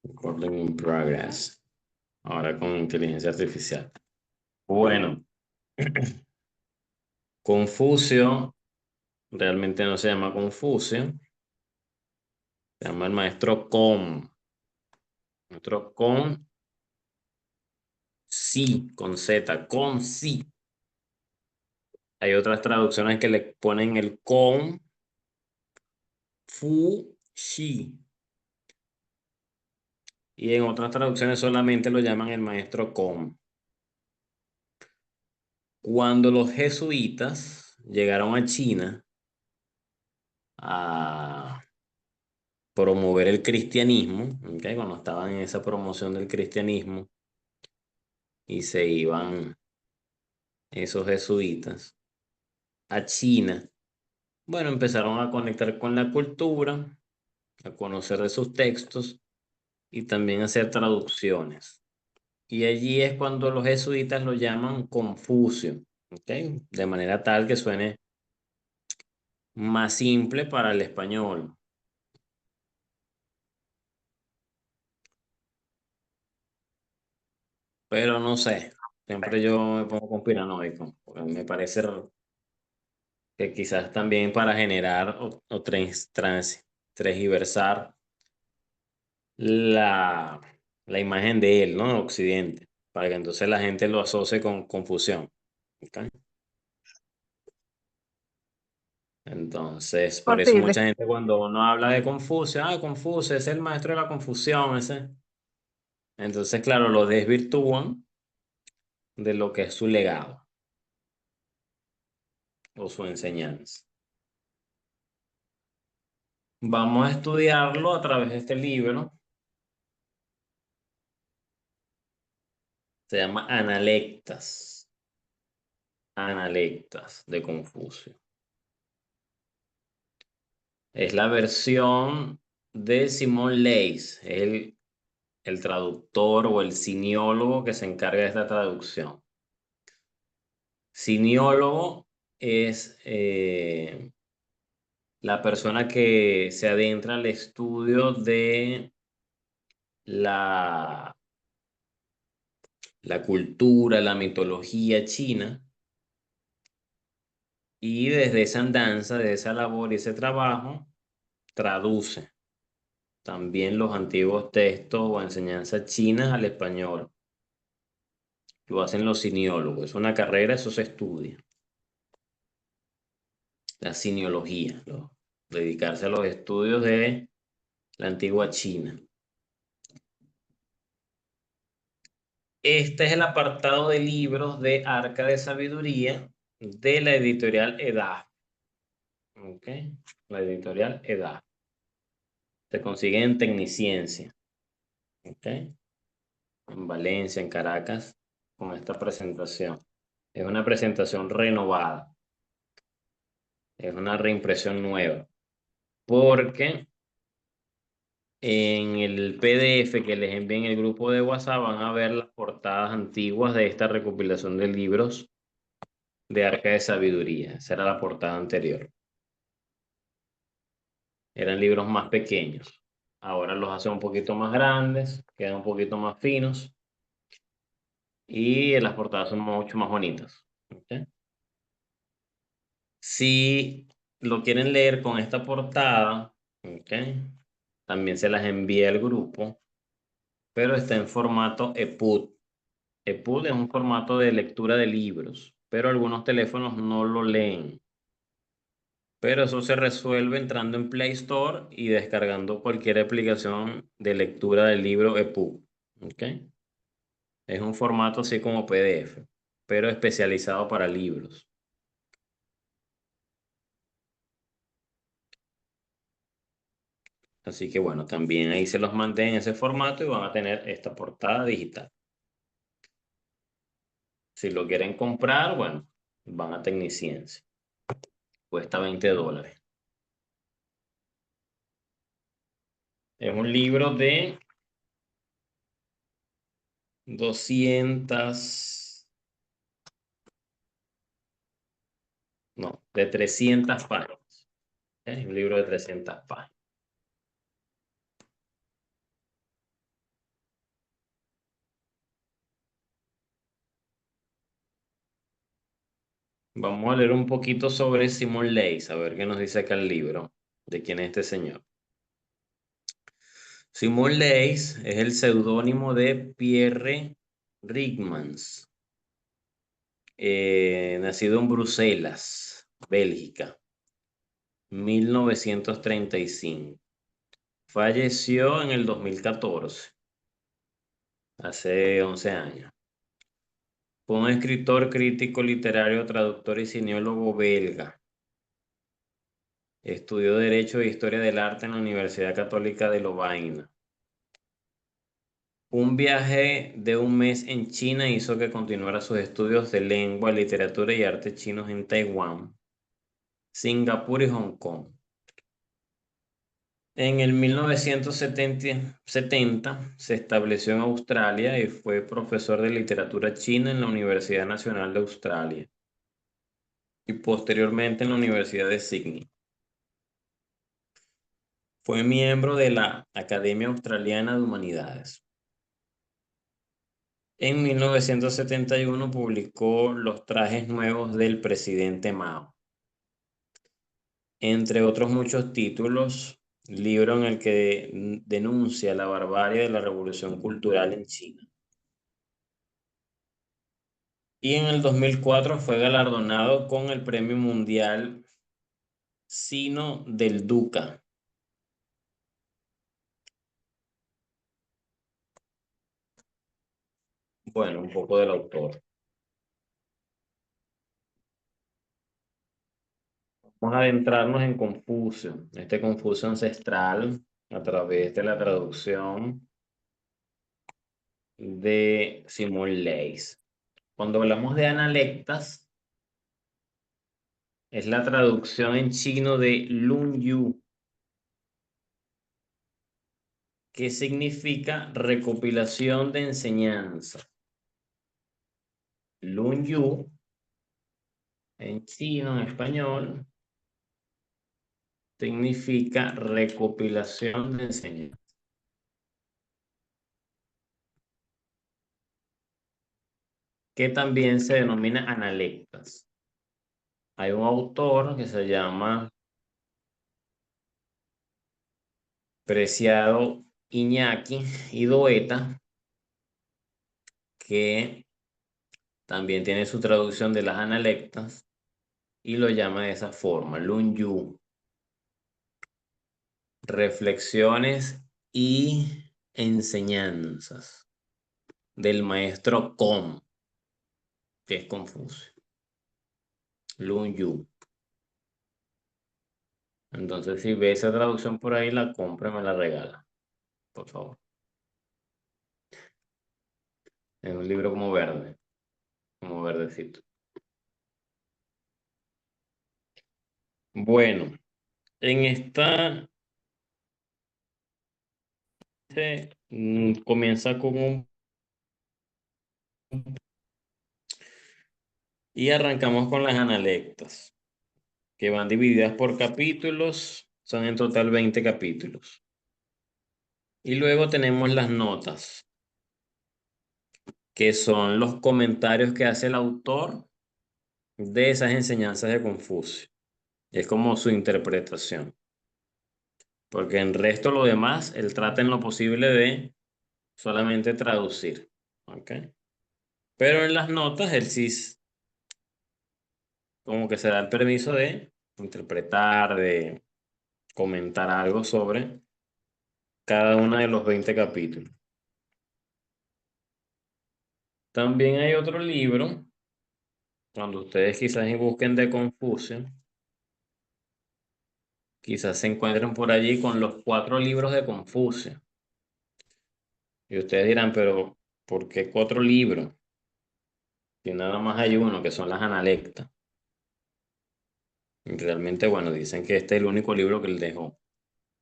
Recording in progress. Ahora con inteligencia artificial. Bueno, Confucio realmente no se llama Confucio, se llama el maestro Con. Maestro Con sí, con Z, con sí. Hay otras traducciones que le ponen el con, fu, shi. Y en otras traducciones solamente lo llaman el maestro Con. Cuando los jesuitas llegaron a China a promover el cristianismo, ¿ok? Cuando estaban en esa promoción del cristianismo y se iban esos jesuitas a China, bueno, empezaron a conectar con la cultura, a conocer de sus textos y también a hacer traducciones. Y allí es cuando los jesuitas lo llaman Confucio, ¿ok? De manera tal que suene más simple para el español. Pero no sé, siempre yo me pongo conspiranoico, porque me parece que quizás también para generar o transgiversar la, la imagen de él, ¿no? Occidente, para que entonces la gente lo asocie con confusión. ¿Ok? Entonces, por eso Posible. mucha gente cuando uno habla de Confucio, Confucio es el maestro de la confusión, ese. Entonces, claro, lo desvirtúan de lo que es su legado o su enseñanza. Vamos a estudiarlo a través de este libro. Se llama Analectas. Analectas de Confucio. Es la versión de Simón Leys, el traductor o el siniólogo que se encarga de esta traducción. Siniólogo es la persona que se adentra al estudio de la, la cultura, la mitología china, y desde esa andanza, de esa labor y ese trabajo, traduce también los antiguos textos o enseñanzas chinas al español. Lo hacen los siniólogos. Es una carrera, eso se estudia. La siniología, ¿no? Dedicarse a los estudios de la antigua China. Este es el apartado de libros de Arca de Sabiduría de la editorial Edad. ¿Ok? La editorial Edad. Se consigue en Tecniciencia. ¿Ok? En Valencia, en Caracas, con esta presentación. Es una presentación renovada. Es una reimpresión nueva. Porque en el PDF que les envié en el grupo de WhatsApp van a ver las portadas antiguas de esta recopilación de libros de Arca de Sabiduría. Esa era la portada anterior. Eran libros más pequeños. Ahora los hace un poquito más grandes, quedan un poquito más finos y las portadas son mucho más bonitas. ¿Ok? Si lo quieren leer con esta portada, ¿ok? También se las envié al grupo, pero está en formato EPUB. EPUB es un formato de lectura de libros, pero algunos teléfonos no lo leen. Pero eso se resuelve entrando en Play Store y descargando cualquier aplicación de lectura del libro EPUB. ¿Ok? Es un formato así como PDF, pero especializado para libros. Así que bueno, también ahí se los mandé en ese formato y van a tener esta portada digital. Si lo quieren comprar, bueno, van a Tecniciencia. Cuesta $20. Es un libro de 200, no, de 300 páginas. Es un libro de 300 páginas. Vamos a leer un poquito sobre Simon Leys, a ver qué nos dice acá el libro, de quién es este señor. Simon Leys es el seudónimo de Pierre Ryckmans, nacido en Bruselas, Bélgica, 1935. Falleció en el 2014, hace 11 años. Fue un escritor, crítico literario, traductor y cineólogo belga. Estudió Derecho e Historia del Arte en la Universidad Católica de Lovaina. Un viaje de un mes en China hizo que continuara sus estudios de lengua, literatura y arte chinos en Taiwán, Singapur y Hong Kong. En el 1970 se estableció en Australia y fue profesor de literatura china en la Universidad Nacional de Australia y posteriormente en la Universidad de Sydney. Fue miembro de la Academia Australiana de Humanidades. En 1971 publicó Los trajes nuevos del presidente Mao, entre otros muchos títulos, libro en el que denuncia la barbarie de la revolución cultural en China. Y en el 2004 fue galardonado con el Premio Mundial Sino del Duca. Bueno, un poco del autor. Vamos a adentrarnos en Confucio, este Confucio ancestral, a través de la traducción de Simón Leys. Cuando hablamos de analectas, es la traducción en chino de Lun Yu, que significa recopilación de enseñanza. Lun Yu, en chino, en español, significa recopilación de enseñanza, que también se denomina analectas. Hay un autor que se llama Preciado Iñaki Idoeta, que también tiene su traducción de las analectas y lo llama de esa forma, Lun Yu. Reflexiones y enseñanzas del maestro Kong, que es Confucio. Lun Yu. Entonces, si ve esa traducción por ahí, la compra y me la regala, por favor. Es un libro como verde, como verdecito. Bueno, en esta comienza con un... Y arrancamos con las analectas, que van divididas por capítulos, son en total 20 capítulos. Y luego tenemos las notas, que son los comentarios que hace el autor de esas enseñanzas de Confucio. Es como su interpretación. Porque en resto lo demás, él trata en lo posible de solamente traducir. ¿Ok? Pero en las notas, él sí como que se da el permiso de interpretar, de comentar algo sobre cada uno de los 20 capítulos. También hay otro libro, cuando ustedes quizás busquen de Confucio, quizás se encuentren por allí con los 4 libros de Confucio. Y ustedes dirán, pero ¿por qué 4 libros? Si nada más hay uno, que son las Analectas. Y realmente, bueno, dicen que este es el único libro que él dejó.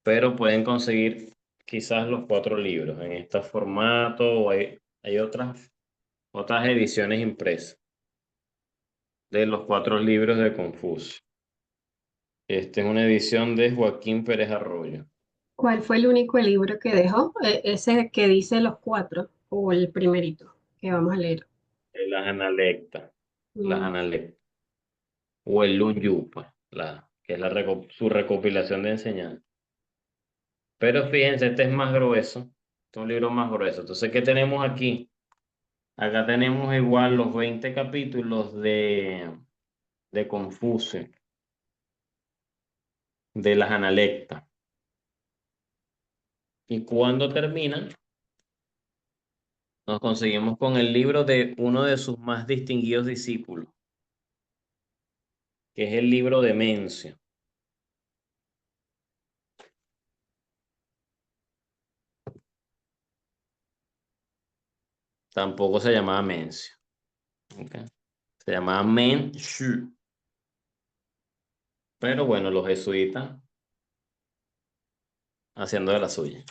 Pero pueden conseguir quizás los 4 libros en este formato o hay otras ediciones impresas de los 4 libros de Confucio. Esta es una edición de Joaquín Pérez Arroyo. ¿Cuál fue el único libro que dejó? Ese que dice los cuatro, o el primerito que vamos a leer. Las Analectas. Las Mm, Analectas. o el Lunyu, pues, que es su recopilación de enseñanzas. Pero fíjense, este es más grueso, este es un libro más grueso. Entonces, ¿qué tenemos aquí? Acá tenemos igual los 20 capítulos de Confucio, de las Analectas. Y cuando terminan, nos conseguimos con el libro de uno de sus más distinguidos discípulos, que es el libro de Mencio. Tampoco se llamaba Mencio, ¿ok? Se llamaba Menchu. Pero bueno, los jesuitas haciendo de la suya.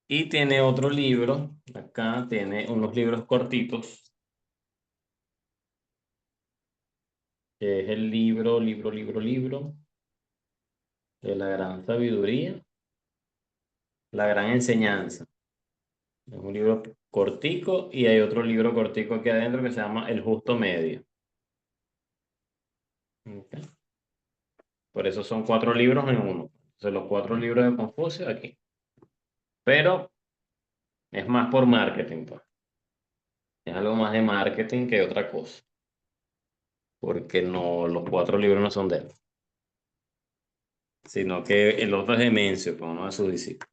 Y tiene otro libro, acá tiene unos libros cortitos, que es el libro de la gran sabiduría, la gran enseñanza. Es un libro cortico y hay otro libro cortico aquí adentro que se llama El Justo Medio. Ok. Por eso son 4 libros en uno. Entonces los 4 libros de Confucio aquí. Pero es más por marketing, pues. Es algo más de marketing que otra cosa. Porque no, los 4 libros no son de él. Sino que el otro es de Mencio, pues, uno de sus discípulos.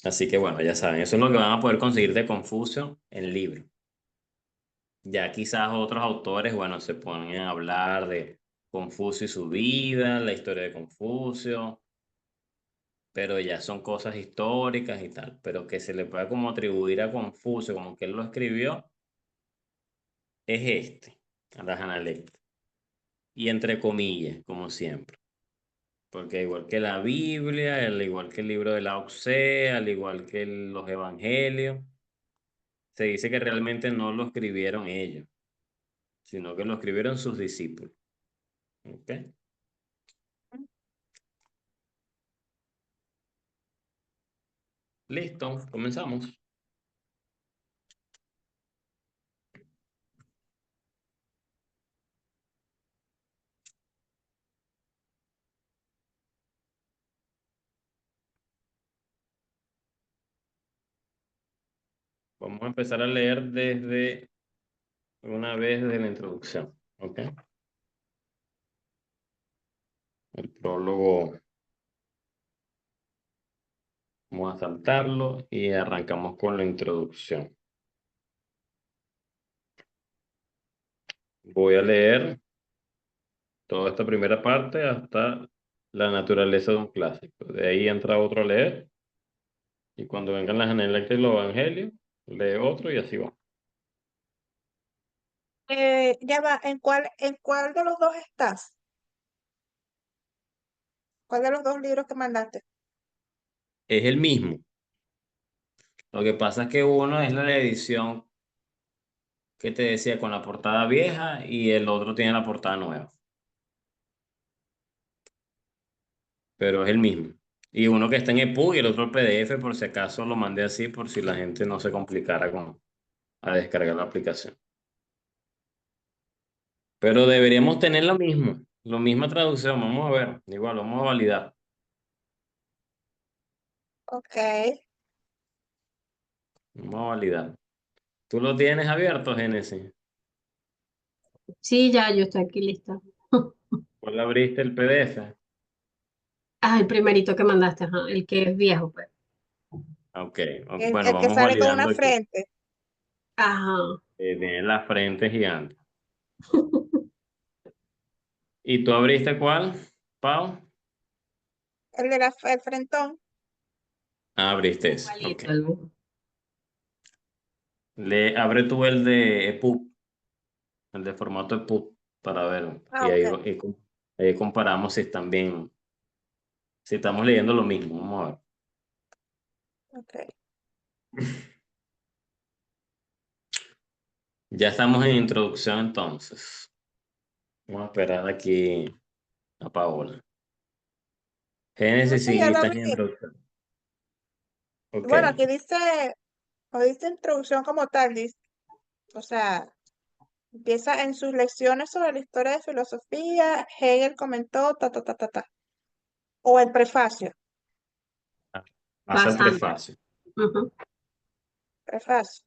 Así que bueno, ya saben, eso es lo que van a poder conseguir de Confucio en el libro. Ya quizás otros autores, bueno, se ponen a hablar de Confucio y su vida, la historia de Confucio, pero ya son cosas históricas y tal. Pero que se le pueda como atribuir a Confucio, como que él lo escribió, es este, a las Analectas. Y entre comillas, como siempre. Porque igual que la Biblia, al igual que el libro de Lao Tse, al igual que los Evangelios, se dice que realmente no lo escribieron ellos, sino que lo escribieron sus discípulos. ¿Ok? Listo, comenzamos. Vamos a empezar a leer desde una vez desde la introducción. ¿Ok? El prólogo, vamos a saltarlo y arrancamos con la introducción. Voy a leer toda esta primera parte hasta la naturaleza de un clásico. De ahí entra otro a leer. Y cuando vengan las Analectas y los Evangelios, lee otro y así va. Ya va, ¿en cuál de los dos estás? ¿Cuál de los dos libros que mandaste? Es el mismo. Lo que pasa es que uno es la edición que te decía con la portada vieja y el otro tiene la portada nueva. Pero es el mismo. Y uno que está en EPUB y el otro PDF, por si acaso lo mandé así, por si la gente no se complicara a descargar la aplicación. Pero deberíamos tener lo mismo, la misma traducción. Vamos a ver, igual, vamos a validar. Ok. Vamos a validar. ¿Tú lo tienes abierto, Génesis? Sí, ya, yo estoy aquí lista. ¿Cuál abriste el PDF? Ah, el primerito que mandaste, ajá, el que es viejo, pues. Ok, ok, El, bueno, el que vamos sale con una validando aquí. frente. Ajá. Tiene la frente gigante. ¿Y tú abriste cuál, Pau? El frentón. Ah, abriste ese, ok. Igualito, el mismo. Abre tú el de EPUB, el de formato EPUB, para ver. Ah, Y ahí, ok. ahí comparamos si están bien, si estamos leyendo lo mismo. Vamos a ver. Ok. Ya estamos en introducción entonces. Vamos a esperar aquí a Paola. No Génesis, sé, sí, ya lo está en abrí. introducción. Ok, Bueno, aquí dice No dice introducción como tal, dice, o sea, empieza en sus lecciones sobre la historia de filosofía, Hegel comentó, ta, ta, ta, ta, ta. O el prefacio, Pasa el Pasando. prefacio. Ujú. prefacio.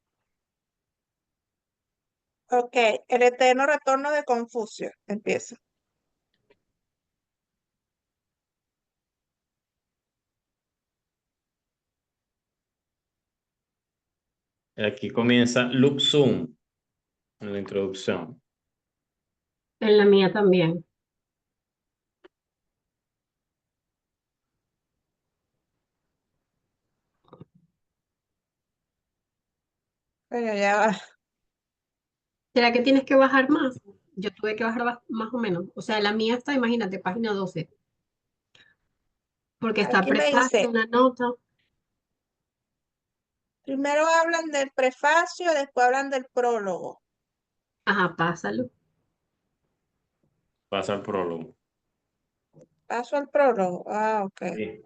Ok, el eterno retorno de Confucio, empieza. Aquí comienza Luxum en la introducción. En la mía también. Pero ya va. ¿Será que tienes que bajar más? Yo tuve que bajar más o menos. O sea, la mía está, imagínate, página 12, porque está Aquí me prefacio, dice, una nota. primero hablan del prefacio, después hablan del prólogo. Ajá, pásalo. Pasa el prólogo. Paso al prólogo. Ah, ok. Sí,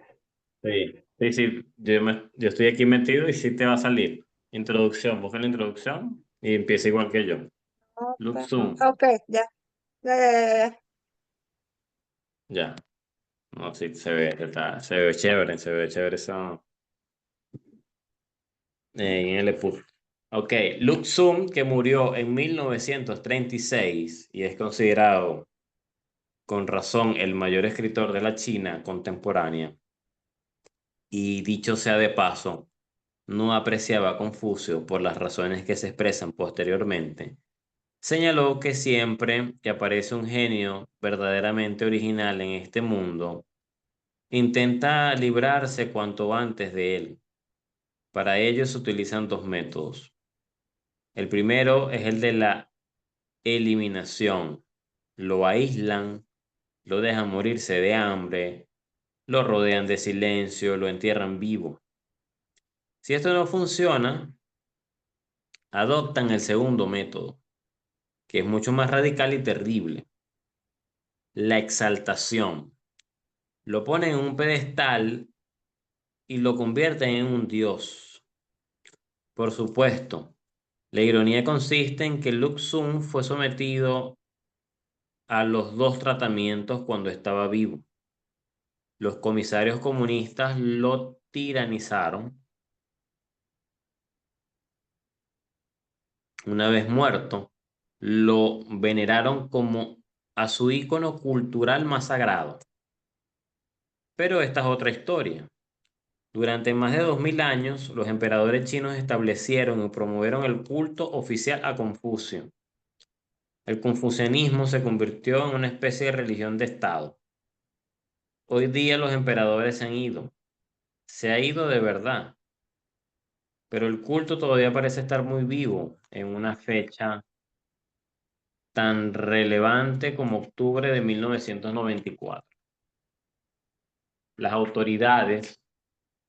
sí, sí, sí. Yo estoy aquí metido y sí te va a salir. Introducción, busca la introducción y empieza igual que yo. Nota. Luxum, Ok, ya. Ya, ya, ya, ya. ya. No, sí, se ve chévere eso en el EPUB. Ok, Luxum, que murió en 1936 y es considerado con razón el mayor escritor de la China contemporánea. Y dicho sea de paso, no apreciaba a Confucio por las razones que se expresan posteriormente. Señaló que siempre que aparece un genio verdaderamente original en este mundo, intenta librarse cuanto antes de él. Para ello se utilizan dos métodos. El primero es el de la eliminación. Lo aíslan, lo dejan morirse de hambre, lo rodean de silencio, lo entierran vivo. Si esto no funciona, adoptan el segundo método, que es mucho más radical y terrible, la exaltación. Lo ponen en un pedestal y lo convierten en un dios. Por supuesto, la ironía consiste en que Luxun fue sometido a los dos tratamientos cuando estaba vivo. Los comisarios comunistas lo tiranizaron. Una vez muerto, lo veneraron como a su ícono cultural más sagrado. Pero esta es otra historia. Durante más de 2000 años, los emperadores chinos establecieron y promovieron el culto oficial a Confucio. El confucianismo se convirtió en una especie de religión de Estado. Hoy día los emperadores se han ido. Se ha ido de verdad, pero el culto todavía parece estar muy vivo en una fecha tan relevante como octubre de 1994. Las autoridades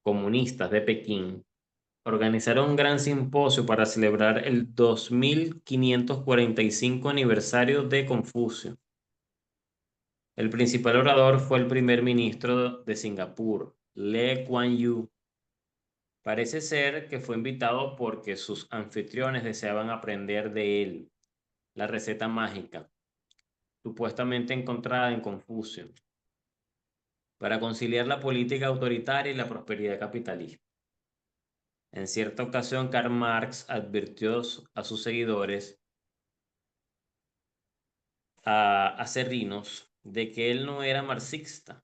comunistas de Pekín organizaron un gran simposio para celebrar el 2545 aniversario de Confucio. El principal orador fue el primer ministro de Singapur, Lee Kuan Yew. Parece ser que fue invitado porque sus anfitriones deseaban aprender de él la receta mágica, supuestamente encontrada en Confucio, para conciliar la política autoritaria y la prosperidad capitalista. En cierta ocasión, Karl Marx advirtió a sus seguidores acerrinos de que él no era marxista.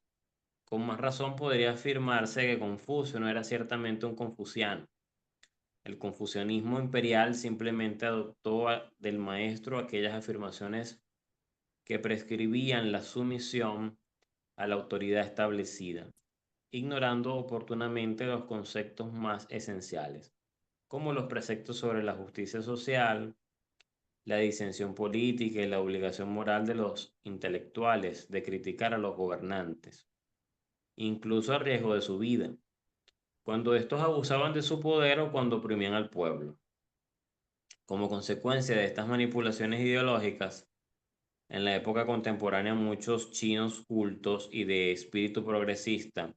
Con más razón podría afirmarse que Confucio no era ciertamente un confuciano. El confucianismo imperial simplemente adoptó del maestro aquellas afirmaciones que prescribían la sumisión a la autoridad establecida, ignorando oportunamente los conceptos más esenciales, como los preceptos sobre la justicia social, la disensión política y la obligación moral de los intelectuales de criticar a los gobernantes, incluso a riesgo de su vida, cuando estos abusaban de su poder o cuando oprimían al pueblo. Como consecuencia de estas manipulaciones ideológicas, en la época contemporánea muchos chinos cultos y de espíritu progresista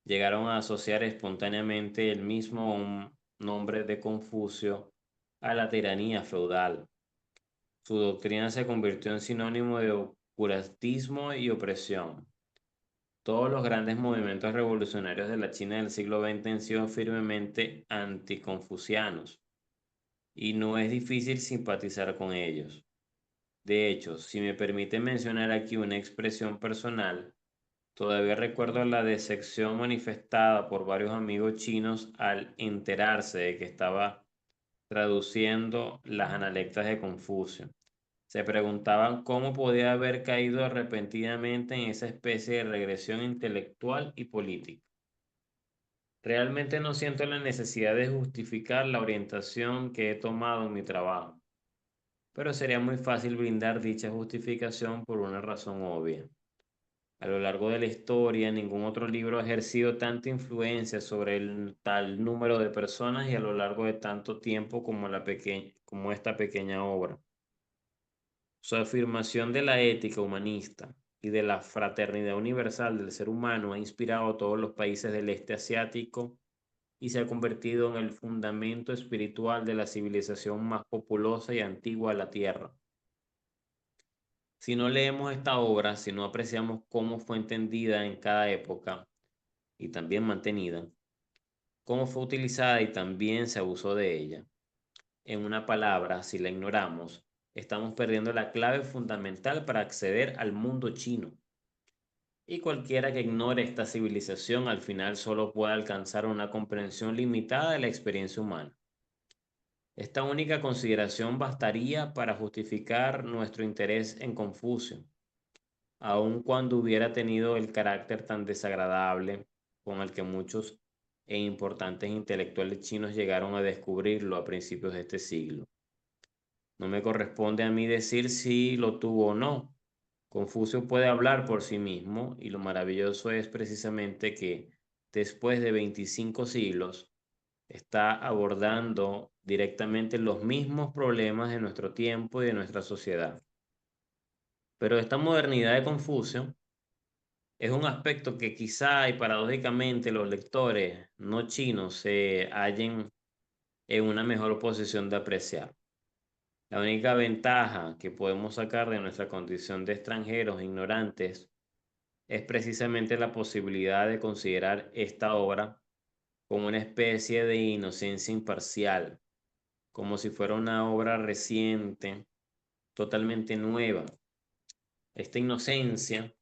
llegaron a asociar espontáneamente el mismo nombre de Confucio a la tiranía feudal. Su doctrina se convirtió en sinónimo de oscurantismo y opresión. Todos los grandes movimientos revolucionarios de la China del siglo XX han sido firmemente anticonfucianos, y no es difícil simpatizar con ellos. De hecho, si me permite mencionar aquí una expresión personal, todavía recuerdo la decepción manifestada por varios amigos chinos al enterarse de que estaba traduciendo las analectas de Confucio. Se preguntaban cómo podía haber caído repentinamente en esa especie de regresión intelectual y política. Realmente no siento la necesidad de justificar la orientación que he tomado en mi trabajo, pero sería muy fácil brindar dicha justificación por una razón obvia. A lo largo de la historia, ningún otro libro ha ejercido tanta influencia sobre el tal número de personas y a lo largo de tanto tiempo como esta pequeña obra. Su afirmación de la ética humanista y de la fraternidad universal del ser humano ha inspirado a todos los países del este asiático y se ha convertido en el fundamento espiritual de la civilización más populosa y antigua de la Tierra. Si no leemos esta obra, si no apreciamos cómo fue entendida en cada época y también mantenida, cómo fue utilizada y también se abusó de ella, en una palabra, si la ignoramos, estamos perdiendo la clave fundamental para acceder al mundo chino. Y cualquiera que ignore esta civilización al final solo puede alcanzar una comprensión limitada de la experiencia humana. Esta única consideración bastaría para justificar nuestro interés en Confucio, aun cuando hubiera tenido el carácter tan desagradable con el que muchos e importantes intelectuales chinos llegaron a descubrirlo a principios de este siglo. No me corresponde a mí decir si lo tuvo o no. Confucio puede hablar por sí mismo y lo maravilloso es precisamente que después de 25 siglos está abordando directamente los mismos problemas de nuestro tiempo y de nuestra sociedad. Pero esta modernidad de Confucio es un aspecto que quizá y paradójicamente los lectores no chinos se hallen en una mejor posición de apreciar. La única ventaja que podemos sacar de nuestra condición de extranjeros ignorantes es precisamente la posibilidad de considerar esta obra como una especie de inocencia imparcial, como si fuera una obra reciente, totalmente nueva. Esta inocencia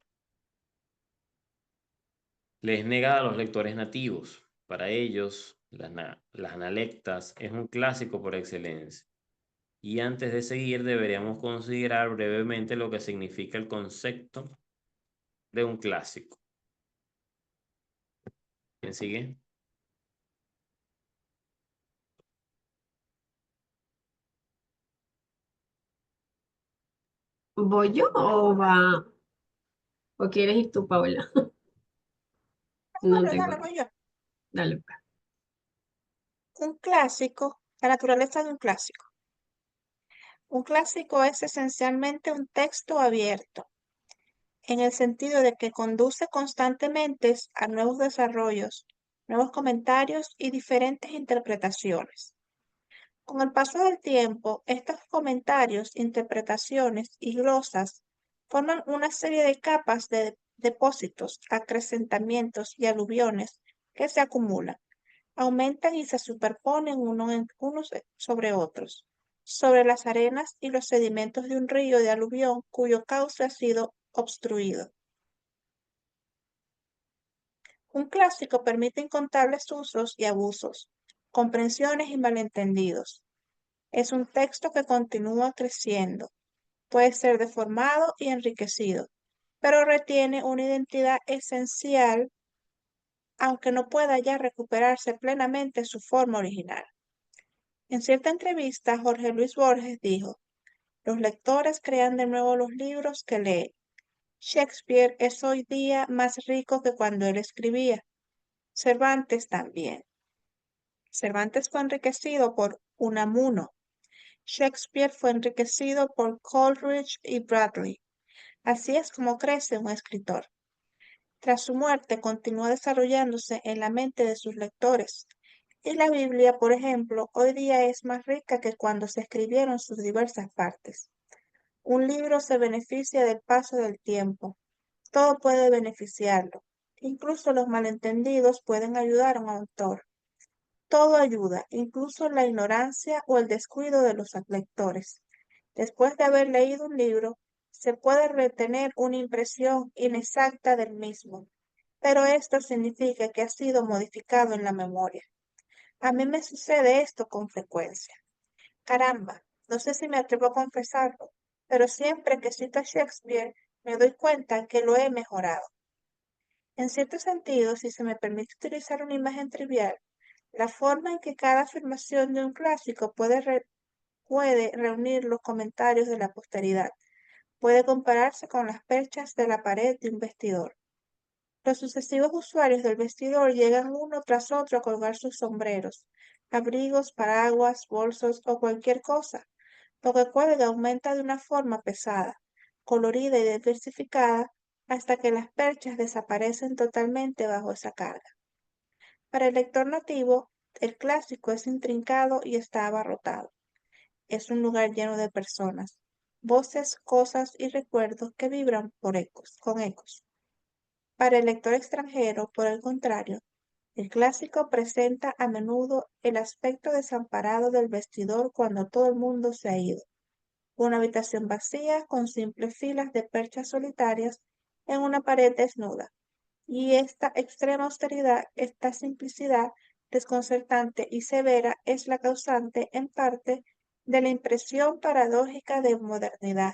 les es negada a los lectores nativos. Para ellos, las analectas es un clásico por excelencia. Y antes de seguir, deberíamos considerar brevemente lo que significa el concepto de un clásico. ¿Quién sigue? ¿Voy yo o va? ¿O quieres ir tú, Paula? No Dale, tengo. dale, voy yo. Dale, pues. Un clásico, la naturaleza de un clásico. Un clásico es esencialmente un texto abierto, en el sentido de que conduce constantemente a nuevos desarrollos, nuevos comentarios y diferentes interpretaciones. Con el paso del tiempo, estos comentarios, interpretaciones y glosas forman una serie de capas de depósitos, acrecentamientos y aluviones que se acumulan, aumentan y se superponen unos sobre otros, sobre las arenas y los sedimentos de un río de aluvión cuyo cauce ha sido obstruido. Un clásico permite incontables usos y abusos, comprensiones y malentendidos. Es un texto que continúa creciendo, puede ser deformado y enriquecido, pero retiene una identidad esencial, aunque no pueda ya recuperarse plenamente su forma original. En cierta entrevista, Jorge Luis Borges dijo: "Los lectores crean de nuevo los libros que leen. Shakespeare es hoy día más rico que cuando él escribía. Cervantes también. Cervantes fue enriquecido por Unamuno. Shakespeare fue enriquecido por Coleridge y Bradley. Así es como crece un escritor. Tras su muerte continúa desarrollándose en la mente de sus lectores, Y la Biblia, por ejemplo, hoy día es más rica que cuando se escribieron sus diversas partes. Un libro se beneficia del paso del tiempo. Todo puede beneficiarlo. Incluso los malentendidos pueden ayudar a un autor. Todo ayuda, incluso la ignorancia o el descuido de los lectores. Después de haber leído un libro, se puede retener una impresión inexacta del mismo, pero esto significa que ha sido modificado en la memoria. A mí me sucede esto con frecuencia. Caramba, no sé si me atrevo a confesarlo, pero siempre que cito a Shakespeare me doy cuenta que lo he mejorado. En cierto sentido, si se me permite utilizar una imagen trivial, la forma en que cada afirmación de un clásico puede reunir los comentarios de la posteridad, puede compararse con las perchas de la pared de un vestidor. Los sucesivos usuarios del vestidor llegan uno tras otro a colgar sus sombreros, abrigos, paraguas, bolsos o cualquier cosa. Lo que cuelga aumenta de una forma pesada, colorida y diversificada hasta que las perchas desaparecen totalmente bajo esa carga. Para el lector nativo, el clásico es intrincado y está abarrotado. Es un lugar lleno de personas, voces, cosas y recuerdos que vibran con ecos. Para el lector extranjero, por el contrario, el clásico presenta a menudo el aspecto desamparado del vestidor cuando todo el mundo se ha ido. Una habitación vacía con simples filas de perchas solitarias en una pared desnuda. Y esta extrema austeridad, esta simplicidad desconcertante y severa es la causante, en parte, de la impresión paradójica de modernidad,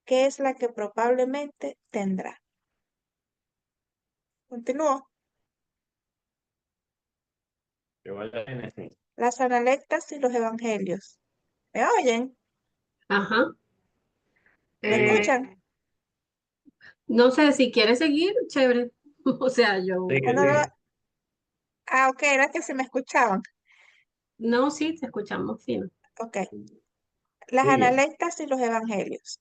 que es la que probablemente tendrá. Continúo. Yo voy a leer así. Las analectas y los evangelios. ¿Me oyen? Ajá. ¿Me escuchan? No sé, si quieres seguir, chévere. O sea, yo, ¿O Sigue, no sigue. Ok, era que se me escuchaban. no, sí, te escuchamos fino. Ok. Las Sigue. analectas y los evangelios.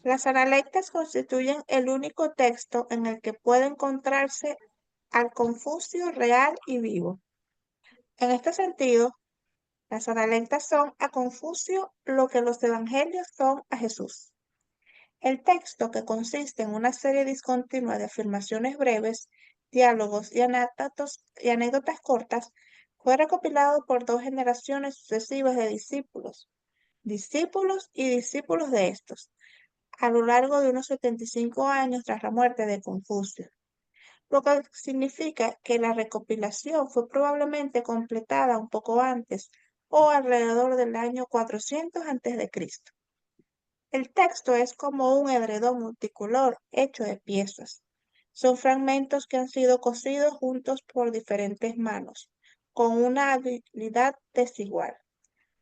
Las analectas constituyen el único texto en el que puede encontrarse al Confucio real y vivo. En este sentido, las analectas son a Confucio lo que los evangelios son a Jesús. El texto, que consiste en una serie discontinua de afirmaciones breves, diálogos y anécdotas cortas, fue recopilado por dos generaciones sucesivas de discípulos y discípulos de estos, a lo largo de unos 75 años tras la muerte de Confucio, lo que significa que la recopilación fue probablemente completada un poco antes o alrededor del año 400 a.C. El texto es como un edredón multicolor hecho de piezas. Son fragmentos que han sido cosidos juntos por diferentes manos, con una habilidad desigual,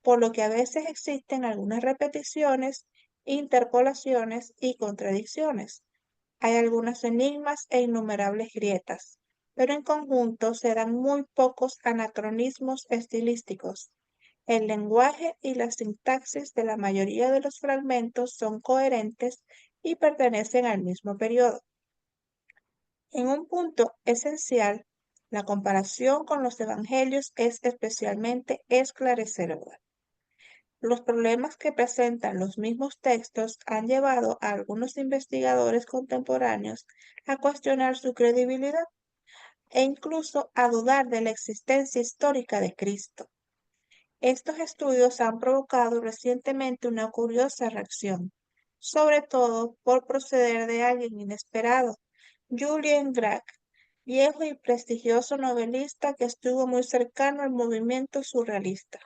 por lo que a veces existen algunas repeticiones, interpolaciones y contradicciones. Hay algunos enigmas e innumerables grietas, pero en conjunto se dan muy pocos anacronismos estilísticos. El lenguaje y la sintaxis de la mayoría de los fragmentos son coherentes y pertenecen al mismo periodo. En un punto esencial, la comparación con los evangelios es especialmente esclarecedora. Los problemas que presentan los mismos textos han llevado a algunos investigadores contemporáneos a cuestionar su credibilidad e incluso a dudar de la existencia histórica de Cristo. Estos estudios han provocado recientemente una curiosa reacción, sobre todo por proceder de alguien inesperado, Julian Grach, viejo y prestigioso novelista que estuvo muy cercano al movimiento surrealista.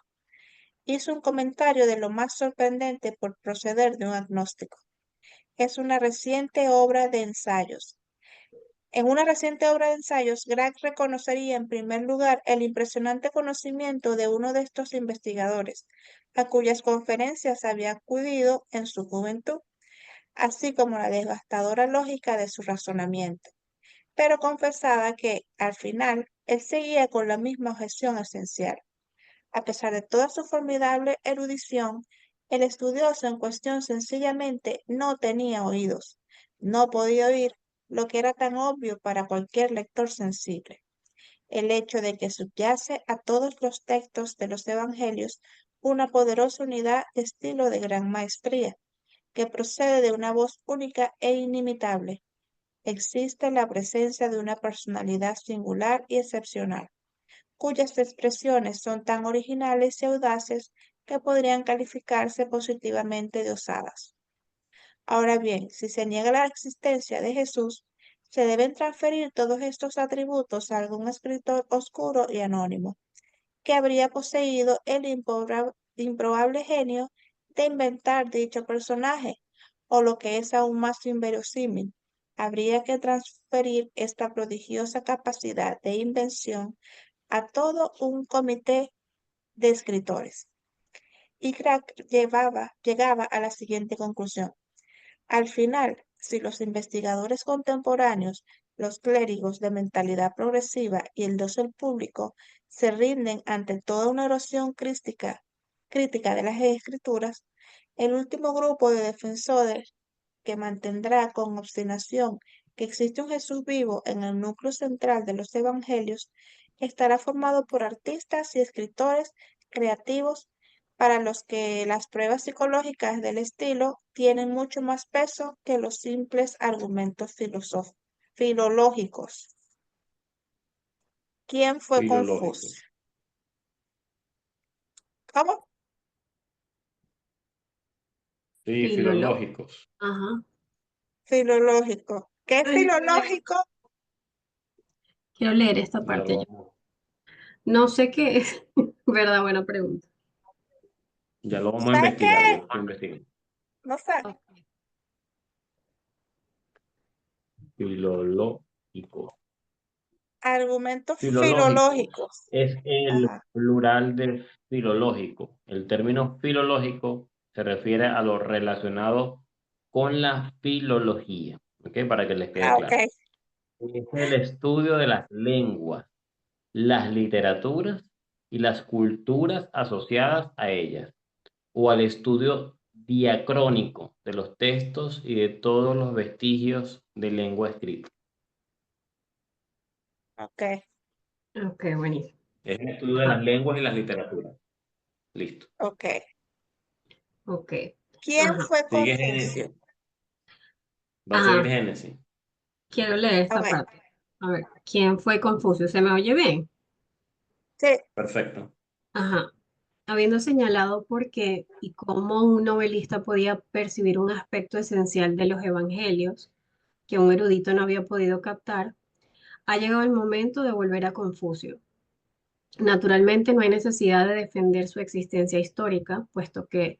Hizo un comentario de lo más sorprendente por proceder de un agnóstico. Es una reciente obra de ensayos. En una reciente obra de ensayos, Grach reconocería en primer lugar el impresionante conocimiento de uno de estos investigadores, a cuyas conferencias había acudido en su juventud, así como la devastadora lógica de su razonamiento, pero confesaba que, al final, él seguía con la misma objeción esencial. A pesar de toda su formidable erudición, el estudioso en cuestión sencillamente no tenía oídos, no podía oír lo que era tan obvio para cualquier lector sensible. el hecho de que subyace a todos los textos de los evangelios una poderosa unidad de estilo de gran maestría, que procede de una voz única e inimitable. Existe la presencia de una personalidad singular y excepcional, cuyas expresiones son tan originales y audaces que podrían calificarse positivamente de osadas. Ahora bien, si se niega la existencia de Jesús, se deben transferir todos estos atributos a algún escritor oscuro y anónimo, que habría poseído el improbable genio de inventar dicho personaje, o lo que es aún más inverosímil, habría que transferir esta prodigiosa capacidad de invención a todo un comité de escritores. Y Crack llegaba a la siguiente conclusión. Al final, si los investigadores contemporáneos, los clérigos de mentalidad progresiva y el dosel público se rinden ante toda una erosión crítica de las escrituras, el último grupo de defensores que mantendrá con obstinación que existe un Jesús vivo en el núcleo central de los evangelios, estará formado por artistas y escritores creativos para los que las pruebas psicológicas del estilo tienen mucho más peso que los simples argumentos filológicos. ¿Quién fue Filológicos. Confucio? ¿Cómo? Sí, Filólogo. filológicos. Ajá. Filológico. ¿Qué es Ay, filológico? quiero leer esta Ya parte lo yo. vamos, No sé qué es, ¿verdad? Buena pregunta. ya lo vamos a ¿Sabes qué? investigar, yo lo estoy investigando. No sé. Ok. Filológico. Argumentos Filológico filológicos. es el Ajá. plural de filológico. El término filológico se refiere a lo relacionado con la filología, ¿ok? Para que les quede Ah, ok. claro. Es el estudio de las lenguas, las literaturas y las culturas asociadas a ellas, o al estudio diacrónico de los textos y de todos los vestigios de lengua escrita. Ok. Ok, buenísimo. Es el estudio de Ajá. las lenguas y las literaturas. Listo. Ok. Ok. ¿Quién Ajá. fue Sigue Confucio? Génesis. Va a seguir Ajá. Génesis. Quiero leer esta Ok. parte. A ver, ¿quién fue Confucio? ¿Se me oye bien? Sí. Perfecto. Ajá. Habiendo señalado por qué y cómo un novelista podía percibir un aspecto esencial de los evangelios que un erudito no había podido captar, ha llegado el momento de volver a Confucio. Naturalmente no hay necesidad de defender su existencia histórica, puesto que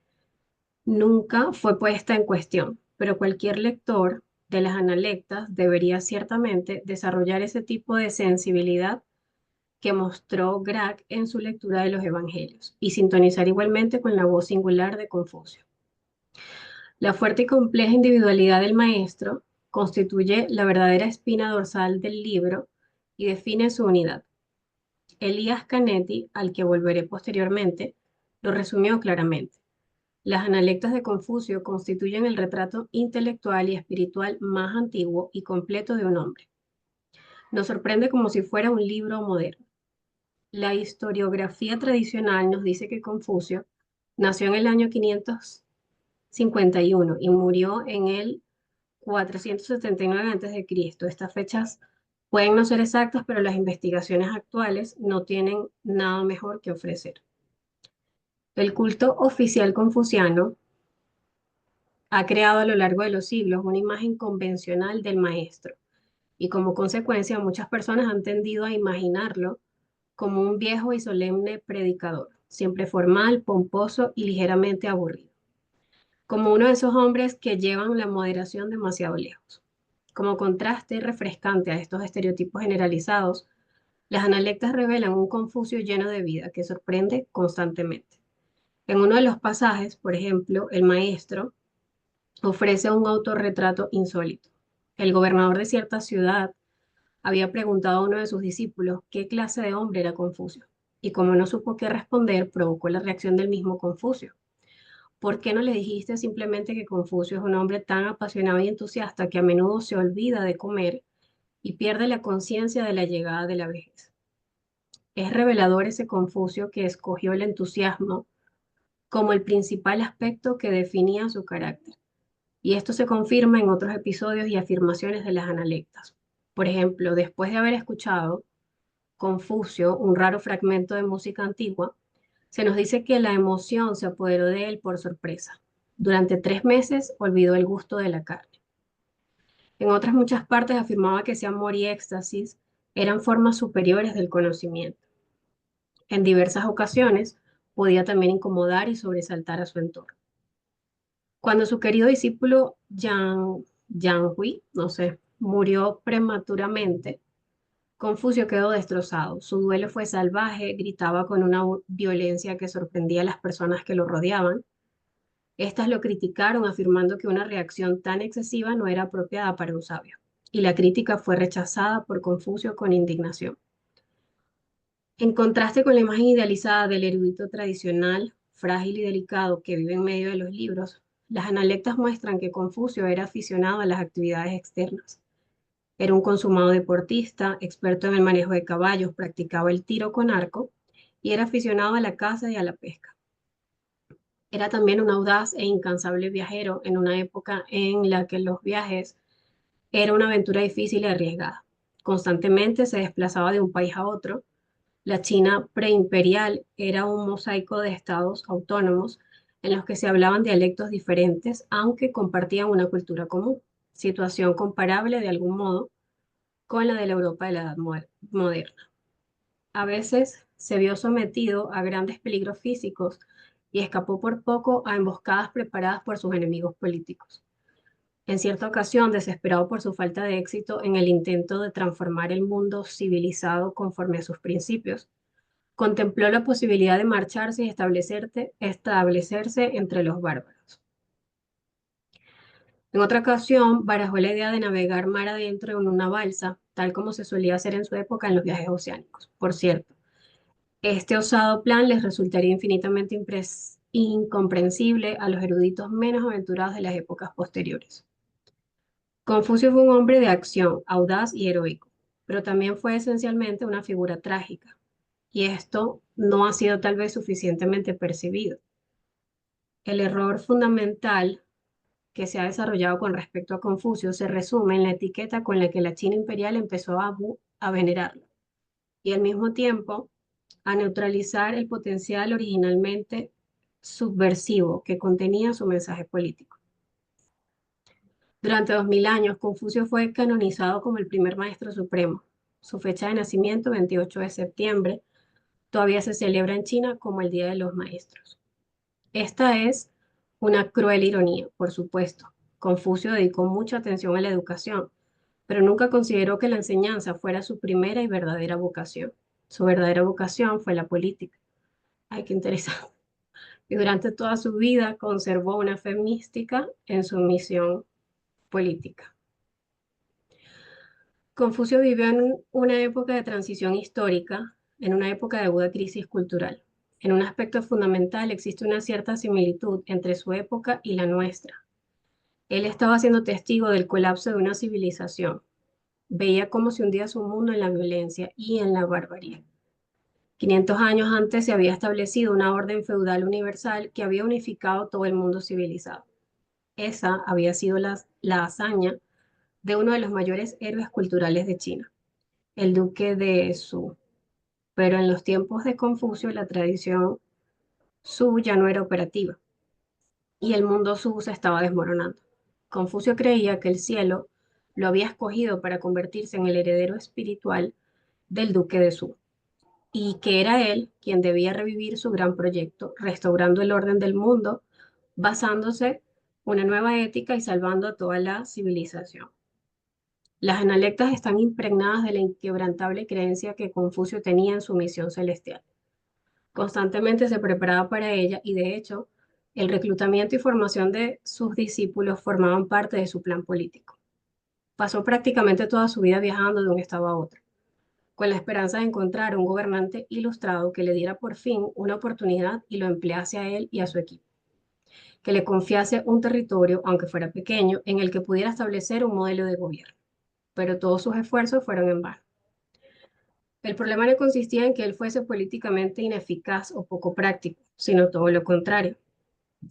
nunca fue puesta en cuestión, pero cualquier lector de las analectas debería ciertamente desarrollar ese tipo de sensibilidad que mostró Grag en su lectura de los evangelios y sintonizar igualmente con la voz singular de Confucio. La fuerte y compleja individualidad del maestro constituye la verdadera espina dorsal del libro y define su unidad. Elías Canetti, al que volveré posteriormente, lo resumió claramente. Las analectas de Confucio constituyen el retrato intelectual y espiritual más antiguo y completo de un hombre. Nos sorprende como si fuera un libro moderno. La historiografía tradicional nos dice que Confucio nació en el año 551 y murió en el 479 a.C. Estas fechas pueden no ser exactas, pero las investigaciones actuales no tienen nada mejor que ofrecer. El culto oficial confuciano ha creado a lo largo de los siglos una imagen convencional del maestro y como consecuencia muchas personas han tendido a imaginarlo como un viejo y solemne predicador, siempre formal, pomposo y ligeramente aburrido, como uno de esos hombres que llevan la moderación demasiado lejos. Como contraste refrescante a estos estereotipos generalizados, las analectas revelan un Confucio lleno de vida que sorprende constantemente. En uno de los pasajes, por ejemplo, el maestro ofrece un autorretrato insólito. El gobernador de cierta ciudad había preguntado a uno de sus discípulos qué clase de hombre era Confucio, y como no supo qué responder, provocó la reacción del mismo Confucio. ¿Por qué no le dijiste simplemente que Confucio es un hombre tan apasionado y entusiasta que a menudo se olvida de comer y pierde la conciencia de la llegada de la vejez? Es revelador ese Confucio que escogió el entusiasmo como el principal aspecto que definía su carácter. Y esto se confirma en otros episodios y afirmaciones de las analectas. Por ejemplo, después de haber escuchado Confucio, un raro fragmento de música antigua, se nos dice que la emoción se apoderó de él por sorpresa. Durante 3 meses olvidó el gusto de la carne. En otras muchas partes afirmaba que ese amor y éxtasis eran formas superiores del conocimiento. En diversas ocasiones podía también incomodar y sobresaltar a su entorno. Cuando su querido discípulo Yang Hui, no sé, murió prematuramente, Confucio quedó destrozado. Su duelo fue salvaje, gritaba con una violencia que sorprendía a las personas que lo rodeaban. Estas lo criticaron, afirmando que una reacción tan excesiva no era apropiada para un sabio. Y la crítica fue rechazada por Confucio con indignación. En contraste con la imagen idealizada del erudito tradicional, frágil y delicado que vive en medio de los libros, las analectas muestran que Confucio era aficionado a las actividades externas. Era un consumado deportista, experto en el manejo de caballos, practicaba el tiro con arco y era aficionado a la caza y a la pesca. Era también un audaz e incansable viajero en una época en la que los viajes era una aventura difícil y arriesgada. Constantemente se desplazaba de un país a otro. La China preimperial era un mosaico de estados autónomos en los que se hablaban dialectos diferentes, aunque compartían una cultura común, situación comparable de algún modo con la de la Europa de la Edad Moderna. A veces se vio sometido a grandes peligros físicos y escapó por poco a emboscadas preparadas por sus enemigos políticos. En cierta ocasión, desesperado por su falta de éxito en el intento de transformar el mundo civilizado conforme a sus principios, contempló la posibilidad de marcharse y establecerse entre los bárbaros. En otra ocasión, barajó la idea de navegar mar adentro en una balsa, tal como se solía hacer en su época en los viajes oceánicos. Por cierto, este osado plan les resultaría infinitamente incomprensible a los eruditos menos aventurados de las épocas posteriores. Confucio fue un hombre de acción, audaz y heroico, pero también fue esencialmente una figura trágica, y esto no ha sido tal vez suficientemente percibido. El error fundamental que se ha desarrollado con respecto a Confucio se resume en la etiqueta con la que la China imperial empezó a venerarlo y al mismo tiempo a neutralizar el potencial originalmente subversivo que contenía su mensaje político. Durante 2000 años, Confucio fue canonizado como el primer maestro supremo. Su fecha de nacimiento, 28 de septiembre, todavía se celebra en China como el Día de los Maestros. Esta es una cruel ironía, por supuesto. Confucio dedicó mucha atención a la educación, pero nunca consideró que la enseñanza fuera su primera y verdadera vocación. Su verdadera vocación fue la política. Ay, qué interesante. Y durante toda su vida conservó una fe mística en su misión política. Confucio vivió en una época de transición histórica, en una época de aguda crisis cultural. En un aspecto fundamental existe una cierta similitud entre su época y la nuestra. Él estaba siendo testigo del colapso de una civilización. Veía cómo se hundía su mundo en la violencia y en la barbarie. 500 años antes se había establecido una orden feudal universal que había unificado todo el mundo civilizado. Esa había sido la hazaña de uno de los mayores héroes culturales de China, el duque de Zhou. Pero en los tiempos de Confucio la tradición Zhou ya no era operativa y el mundo Zhou se estaba desmoronando. Confucio creía que el cielo lo había escogido para convertirse en el heredero espiritual del duque de Zhou y que era él quien debía revivir su gran proyecto, restaurando el orden del mundo, basándose una nueva ética y salvando a toda la civilización. Las analectas están impregnadas de la inquebrantable creencia que Confucio tenía en su misión celestial. Constantemente se preparaba para ella y de hecho, el reclutamiento y formación de sus discípulos formaban parte de su plan político. Pasó prácticamente toda su vida viajando de un estado a otro, con la esperanza de encontrar un gobernante ilustrado que le diera por fin una oportunidad y lo emplease a él y a su equipo, que le confiase un territorio, aunque fuera pequeño, en el que pudiera establecer un modelo de gobierno. Pero todos sus esfuerzos fueron en vano. El problema no consistía en que él fuese políticamente ineficaz o poco práctico, sino todo lo contrario.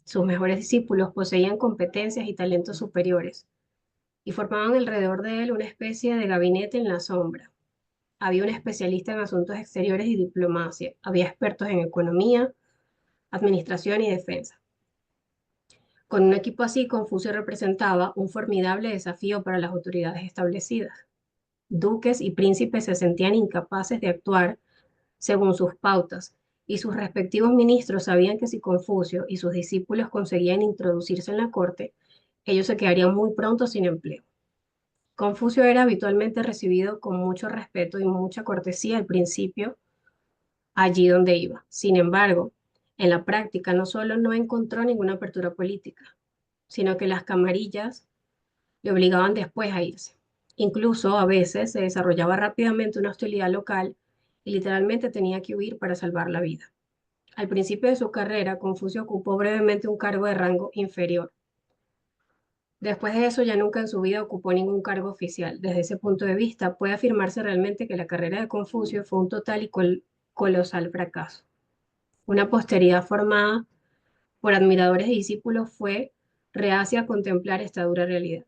Sus mejores discípulos poseían competencias y talentos superiores y formaban alrededor de él una especie de gabinete en la sombra. Había un especialista en asuntos exteriores y diplomacia, había expertos en economía, administración y defensa. Con un equipo así, Confucio representaba un formidable desafío para las autoridades establecidas. Duques y príncipes se sentían incapaces de actuar según sus pautas, y sus respectivos ministros sabían que si Confucio y sus discípulos conseguían introducirse en la corte, ellos se quedarían muy pronto sin empleo. Confucio era habitualmente recibido con mucho respeto y mucha cortesía al principio allí donde iba. Sin embargo, en la práctica no solo no encontró ninguna apertura política, sino que las camarillas le obligaban después a irse. Incluso a veces se desarrollaba rápidamente una hostilidad local y literalmente tenía que huir para salvar la vida. Al principio de su carrera, Confucio ocupó brevemente un cargo de rango inferior. Después de eso, ya nunca en su vida ocupó ningún cargo oficial. Desde ese punto de vista, puede afirmarse realmente que la carrera de Confucio fue un total y colosal fracaso. Una posteridad formada por admiradores y discípulos fue reacia a contemplar esta dura realidad.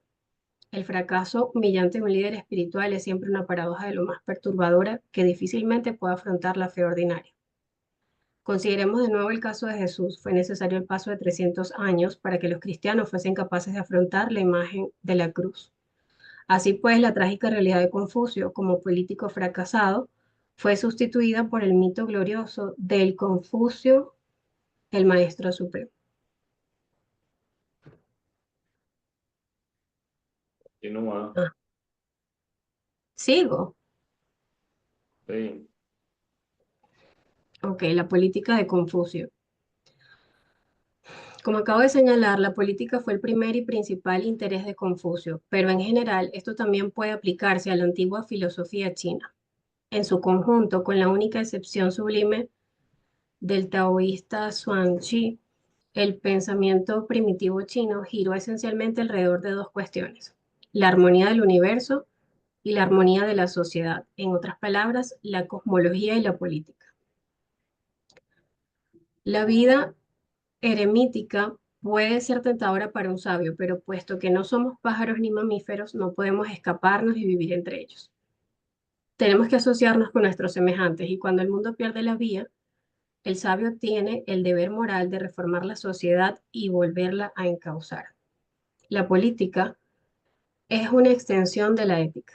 El fracaso humillante de un líder espiritual es siempre una paradoja de lo más perturbadora que difícilmente puede afrontar la fe ordinaria. Consideremos de nuevo el caso de Jesús. Fue necesario el paso de 300 años para que los cristianos fuesen capaces de afrontar la imagen de la cruz. Así pues, la trágica realidad de Confucio como político fracasado fue sustituida por el mito glorioso del Confucio, el maestro supremo. Continúa. Ah, ¿sigo? Sí. Ok, la política de Confucio. Como acabo de señalar, la política fue el primer y principal interés de Confucio, pero en general esto también puede aplicarse a la antigua filosofía china. En su conjunto, con la única excepción sublime del taoísta Xuanzhi, el pensamiento primitivo chino giró esencialmente alrededor de dos cuestiones: la armonía del universo y la armonía de la sociedad, en otras palabras, la cosmología y la política. La vida eremítica puede ser tentadora para un sabio, pero puesto que no somos pájaros ni mamíferos, no podemos escaparnos y vivir entre ellos. Tenemos que asociarnos con nuestros semejantes y cuando el mundo pierde la vía, el sabio tiene el deber moral de reformar la sociedad y volverla a encauzar. La política es una extensión de la ética.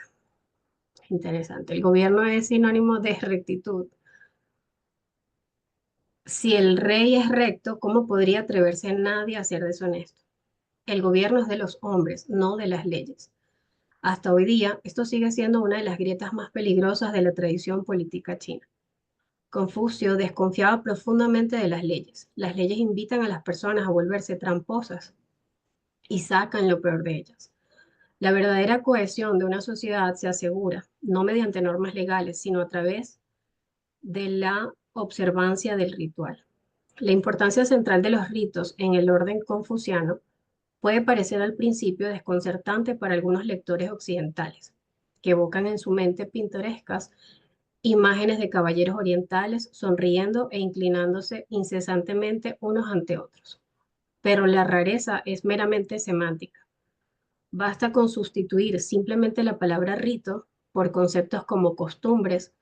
Interesante. El gobierno es sinónimo de rectitud. Si el rey es recto, ¿cómo podría atreverse nadie a ser deshonesto? El gobierno es de los hombres, no de las leyes. Hasta hoy día, esto sigue siendo una de las grietas más peligrosas de la tradición política china. Confucio desconfiaba profundamente de las leyes. Las leyes invitan a las personas a volverse tramposas y sacan lo peor de ellas. La verdadera cohesión de una sociedad se asegura no mediante normas legales, sino a través de la observancia del ritual. La importancia central de los ritos en el orden confuciano puede parecer al principio desconcertante para algunos lectores occidentales, que evocan en su mente pintorescas imágenes de caballeros orientales sonriendo e inclinándose incesantemente unos ante otros. Pero la rareza es meramente semántica. Basta con sustituir simplemente la palabra rito por conceptos como costumbres,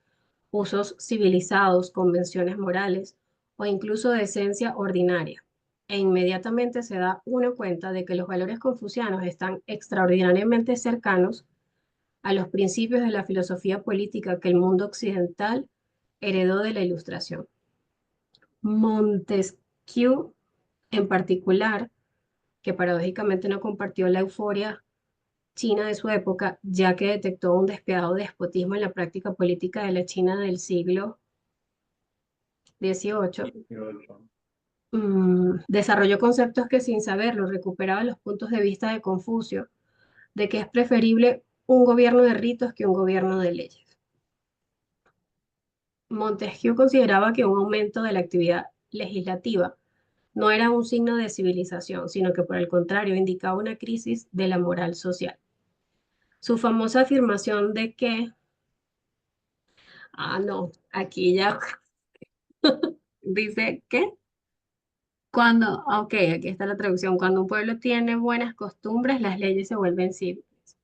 usos civilizados, convenciones morales o incluso decencia ordinaria. E inmediatamente se da uno cuenta de que los valores confucianos están extraordinariamente cercanos a los principios de la filosofía política que el mundo occidental heredó de la Ilustración. Montesquieu, en particular, que paradójicamente no compartió la euforia china de su época, ya que detectó un despiadado despotismo en la práctica política de la China del siglo XVIII, desarrolló conceptos que sin saberlo recuperaban los puntos de vista de Confucio, de que es preferible un gobierno de ritos que un gobierno de leyes. Montesquieu consideraba que un aumento de la actividad legislativa no era un signo de civilización, sino que por el contrario indicaba una crisis de la moral social. Su famosa afirmación de que Ah, no, aquí ya dice que cuando, ok, aquí está la traducción, cuando un pueblo tiene buenas costumbres, las leyes se vuelven simples.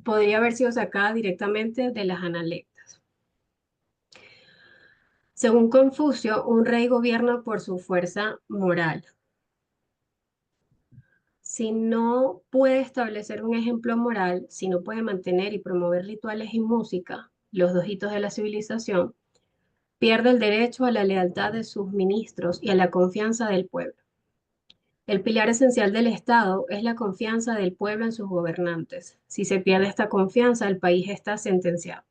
Podría haber sido sacada directamente de las analectas. Según Confucio, un rey gobierna por su fuerza moral. Si no puede establecer un ejemplo moral, si no puede mantener y promover rituales y música, los dos hitos de la civilización, pierde el derecho a la lealtad de sus ministros y a la confianza del pueblo. El pilar esencial del Estado es la confianza del pueblo en sus gobernantes. Si se pierde esta confianza, el país está sentenciado.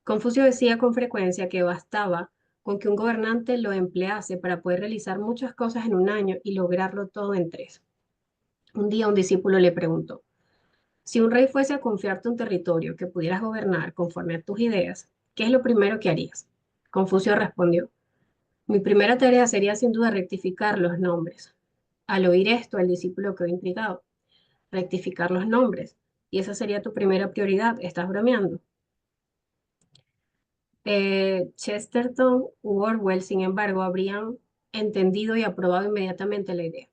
Confucio decía con frecuencia que bastaba con que un gobernante lo emplease para poder realizar muchas cosas en un año y lograrlo todo en 3. Un día un discípulo le preguntó, si un rey fuese a confiarte un territorio que pudieras gobernar conforme a tus ideas, ¿qué es lo primero que harías? Confucio respondió, mi primera tarea sería sin duda rectificar los nombres. Al oír esto, el discípulo quedó intrigado. Rectificar los nombres. Y esa sería tu primera prioridad. ¿Estás bromeando? Chesterton u Orwell, sin embargo, habrían entendido y aprobado inmediatamente la idea.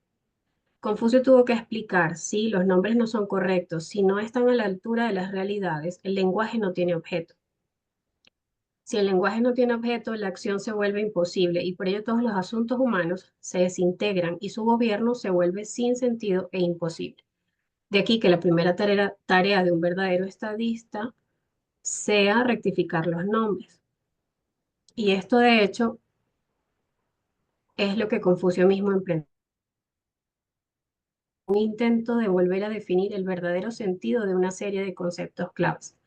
Confucio tuvo que explicar, si los nombres no son correctos, si no están a la altura de las realidades, el lenguaje no tiene objeto. Si el lenguaje no tiene objeto, la acción se vuelve imposible y por ello todos los asuntos humanos se desintegran y su gobierno se vuelve sin sentido e imposible. De aquí que la primera tarea de un verdadero estadista sea rectificar los nombres. Y esto, de hecho, es lo que Confucio mismo emprendió. Un intento de volver a definir el verdadero sentido de una serie de conceptos claves.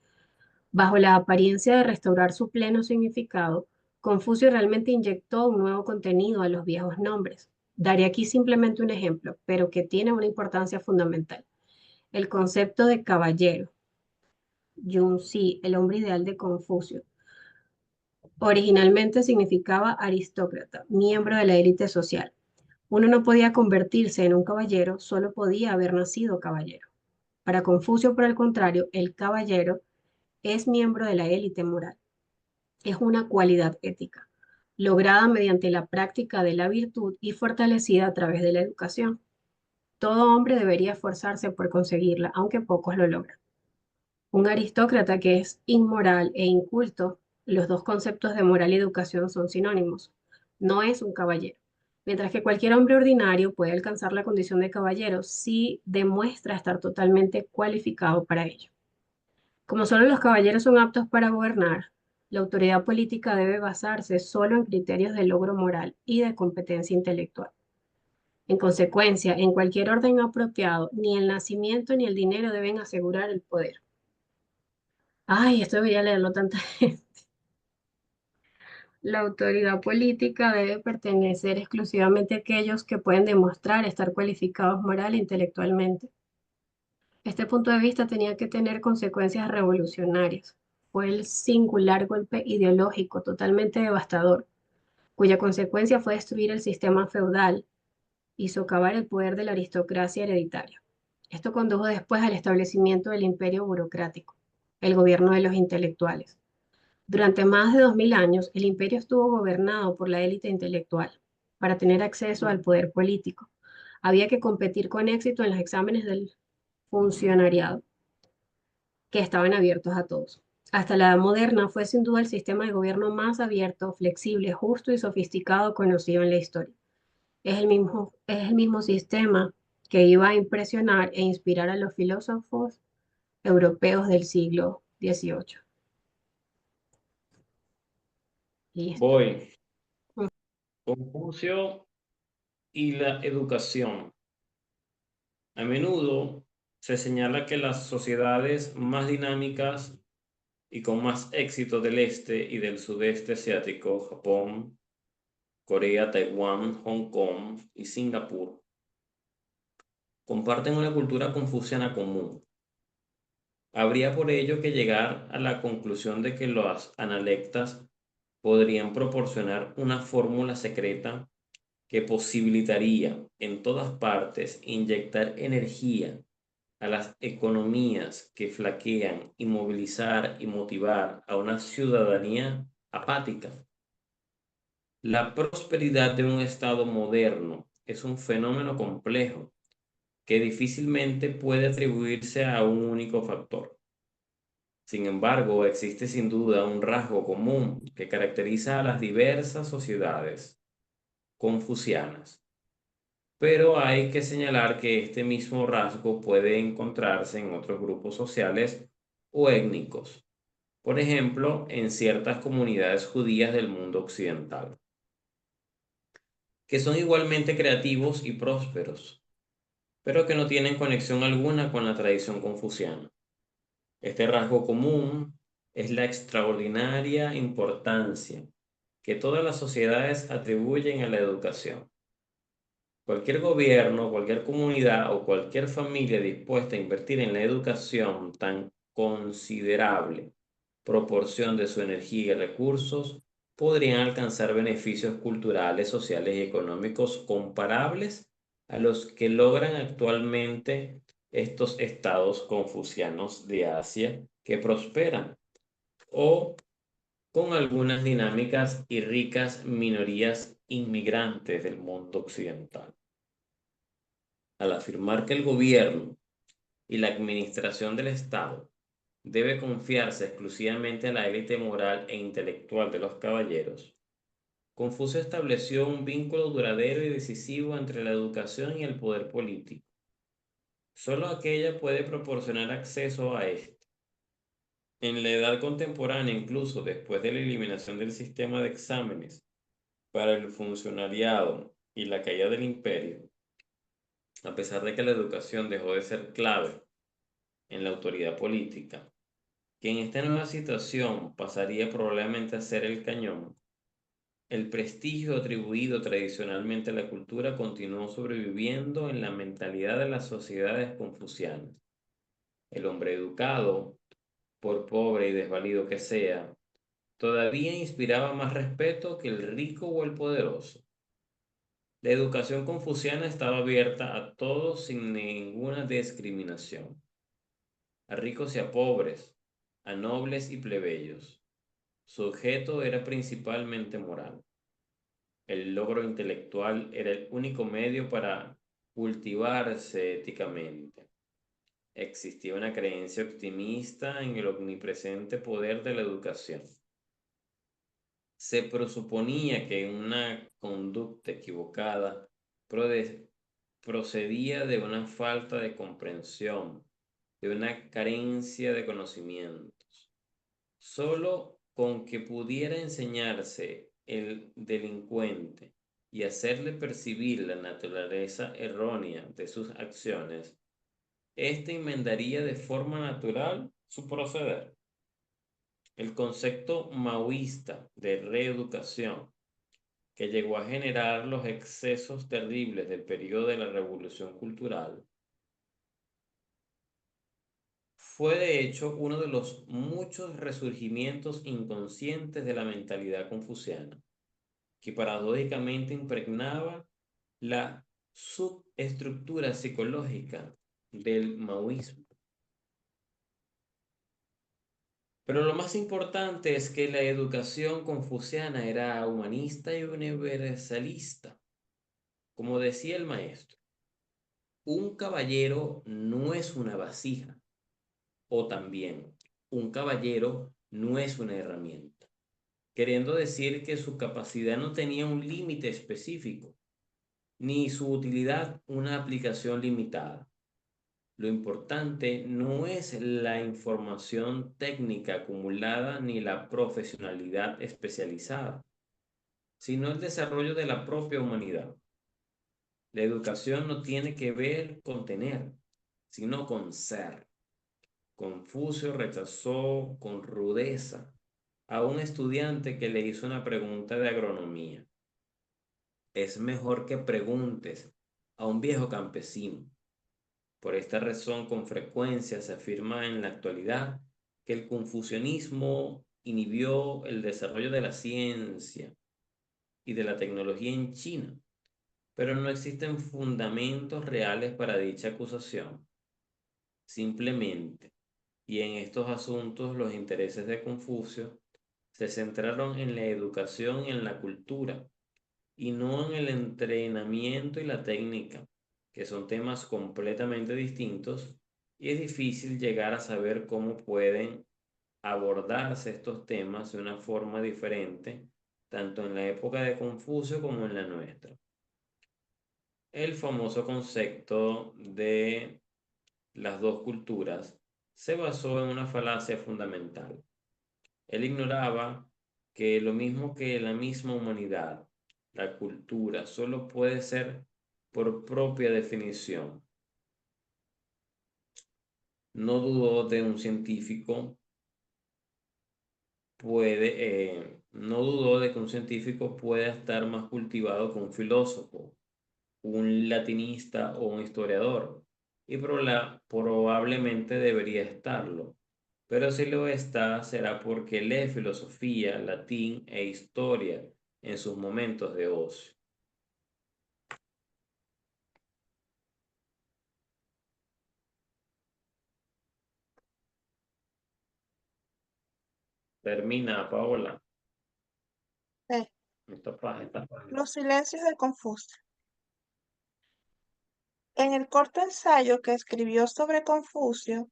Bajo la apariencia de restaurar su pleno significado, Confucio realmente inyectó un nuevo contenido a los viejos nombres. Daré aquí simplemente un ejemplo, pero que tiene una importancia fundamental. El concepto de caballero, Yunzi, el hombre ideal de Confucio, originalmente significaba aristócrata, miembro de la élite social. Uno no podía convertirse en un caballero, solo podía haber nacido caballero. Para Confucio, por el contrario, el caballero es miembro de la élite moral. Es una cualidad ética, lograda mediante la práctica de la virtud y fortalecida a través de la educación. Todo hombre debería esforzarse por conseguirla, aunque pocos lo logran. Un aristócrata que es inmoral e inculto, los dos conceptos de moral y educación son sinónimos, no es un caballero. Mientras que cualquier hombre ordinario puede alcanzar la condición de caballero si demuestra estar totalmente cualificado para ello. Como solo los caballeros son aptos para gobernar, la autoridad política debe basarse solo en criterios de logro moral y de competencia intelectual. En consecuencia, en cualquier orden apropiado, ni el nacimiento ni el dinero deben asegurar el poder. Ay, esto debería leerlo tanta gente. La autoridad política debe pertenecer exclusivamente a aquellos que pueden demostrar estar cualificados moral e intelectualmente. Este punto de vista tenía que tener consecuencias revolucionarias. Fue el singular golpe ideológico totalmente devastador, cuya consecuencia fue destruir el sistema feudal y socavar el poder de la aristocracia hereditaria. Esto condujo después al establecimiento del imperio burocrático, el gobierno de los intelectuales. Durante más de 2000 años, el imperio estuvo gobernado por la élite intelectual. Para tener acceso al poder político, había que competir con éxito en los exámenes del funcionariado, que estaban abiertos a todos. Hasta la edad moderna fue sin duda el sistema de gobierno más abierto, flexible, justo y sofisticado conocido en la historia. Es el mismo sistema que iba a impresionar e inspirar a los filósofos europeos del siglo XVIII. Listo. Voy. Confucio y la educación. A menudo se señala que las sociedades más dinámicas y con más éxito del este y del sudeste asiático, Japón, Corea, Taiwán, Hong Kong y Singapur, comparten una cultura confuciana común. Habría por ello que llegar a la conclusión de que los analectas podrían proporcionar una fórmula secreta que posibilitaría en todas partes inyectar energía a las economías que flaquean y movilizar y motivar a una ciudadanía apática. La prosperidad de un Estado moderno es un fenómeno complejo que difícilmente puede atribuirse a un único factor. Sin embargo, existe sin duda un rasgo común que caracteriza a las diversas sociedades confucianas, pero hay que señalar que este mismo rasgo puede encontrarse en otros grupos sociales o étnicos, por ejemplo, en ciertas comunidades judías del mundo occidental, que son igualmente creativos y prósperos, pero que no tienen conexión alguna con la tradición confuciana. Este rasgo común es la extraordinaria importancia que todas las sociedades atribuyen a la educación. Cualquier gobierno, cualquier comunidad o cualquier familia dispuesta a invertir en la educación tan considerable proporción de su energía y recursos podrían alcanzar beneficios culturales, sociales y económicos comparables a los que logran actualmente estos estados confucianos de Asia que prosperan, o con algunas dinámicas y ricas minorías inmigrantes del mundo occidental. Al afirmar que el gobierno y la administración del Estado debe confiarse exclusivamente a la élite moral e intelectual de los caballeros, Confucio estableció un vínculo duradero y decisivo entre la educación y el poder político. Solo aquella puede proporcionar acceso a este. En la edad contemporánea, incluso después de la eliminación del sistema de exámenes para el funcionariado y la caída del imperio, a pesar de que la educación dejó de ser clave en la autoridad política, que en esta nueva situación pasaría probablemente a ser el cañón, el prestigio atribuido tradicionalmente a la cultura continuó sobreviviendo en la mentalidad de las sociedades confucianas. El hombre educado, por pobre y desvalido que sea, todavía inspiraba más respeto que el rico o el poderoso. La educación confuciana estaba abierta a todos sin ninguna discriminación, a ricos y a pobres, a nobles y plebeyos. Su objeto era principalmente moral. El logro intelectual era el único medio para cultivarse éticamente. Existía una creencia optimista en el omnipresente poder de la educación. Se presuponía que una conducta equivocada procedía de una falta de comprensión, de una carencia de conocimientos. Solo con que pudiera enseñarse el delincuente y hacerle percibir la naturaleza errónea de sus acciones, éste enmendaría de forma natural su proceder. El concepto maoísta de reeducación, que llegó a generar los excesos terribles del periodo de la Revolución Cultural, fue de hecho uno de los muchos resurgimientos inconscientes de la mentalidad confuciana, que paradójicamente impregnaba la subestructura psicológica del maoísmo. Pero lo más importante es que la educación confuciana era humanista y universalista. Como decía el maestro, un caballero no es una vasija, o también, un caballero no es una herramienta, queriendo decir que su capacidad no tenía un límite específico, ni su utilidad una aplicación limitada. Lo importante no es la información técnica acumulada ni la profesionalidad especializada, sino el desarrollo de la propia humanidad. La educación no tiene que ver con tener, sino con ser. Confucio rechazó con rudeza a un estudiante que le hizo una pregunta de agronomía. Es mejor que preguntes a un viejo campesino. Por esta razón, con frecuencia se afirma en la actualidad que el confucianismo inhibió el desarrollo de la ciencia y de la tecnología en China, pero no existen fundamentos reales para dicha acusación. simplemente. Y en estos asuntos los intereses de Confucio se centraron en la educación y en la cultura, y no en el entrenamiento y la técnica, que son temas completamente distintos, y es difícil llegar a saber cómo pueden abordarse estos temas de una forma diferente, tanto en la época de Confucio como en la nuestra. El famoso concepto de las dos culturas se basó en una falacia fundamental. Él ignoraba que lo mismo que la misma humanidad, la cultura solo puede ser por propia definición. No dudó de un científico no dudó de que un científico pueda estar más cultivado que un filósofo, un latinista o un historiador, y probablemente debería estarlo. Pero si lo está, será porque lee filosofía, latín e historia en sus momentos de ocio. Termina, Paola. Sí. Esta página. Los silencios de Confucio. En el corto ensayo que escribió sobre Confucio,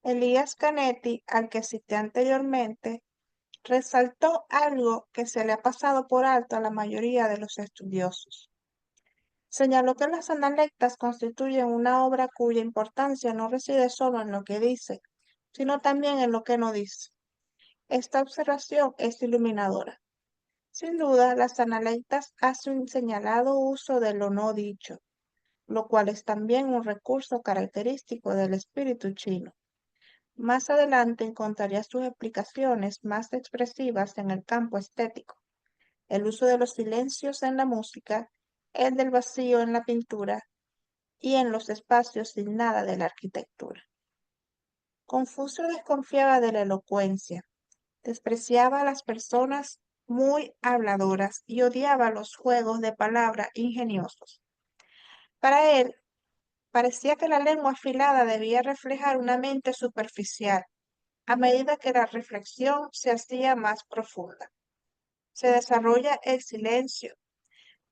Elías Canetti, al que cité anteriormente, resaltó algo que se le ha pasado por alto a la mayoría de los estudiosos. Señaló que las analectas constituyen una obra cuya importancia no reside solo en lo que dice, sino también en lo que no dice. Esta observación es iluminadora. Sin duda, las analectas hacen un señalado uso de lo no dicho, lo cual es también un recurso característico del espíritu chino. Más adelante encontraría sus explicaciones más expresivas en el campo estético, el uso de los silencios en la música, el del vacío en la pintura y en los espacios sin nada de la arquitectura. Confucio desconfiaba de la elocuencia, despreciaba a las personas muy habladoras y odiaba los juegos de palabra ingeniosos. Para él, parecía que la lengua afilada debía reflejar una mente superficial, a medida que la reflexión se hacía más profunda. Se desarrolla el silencio.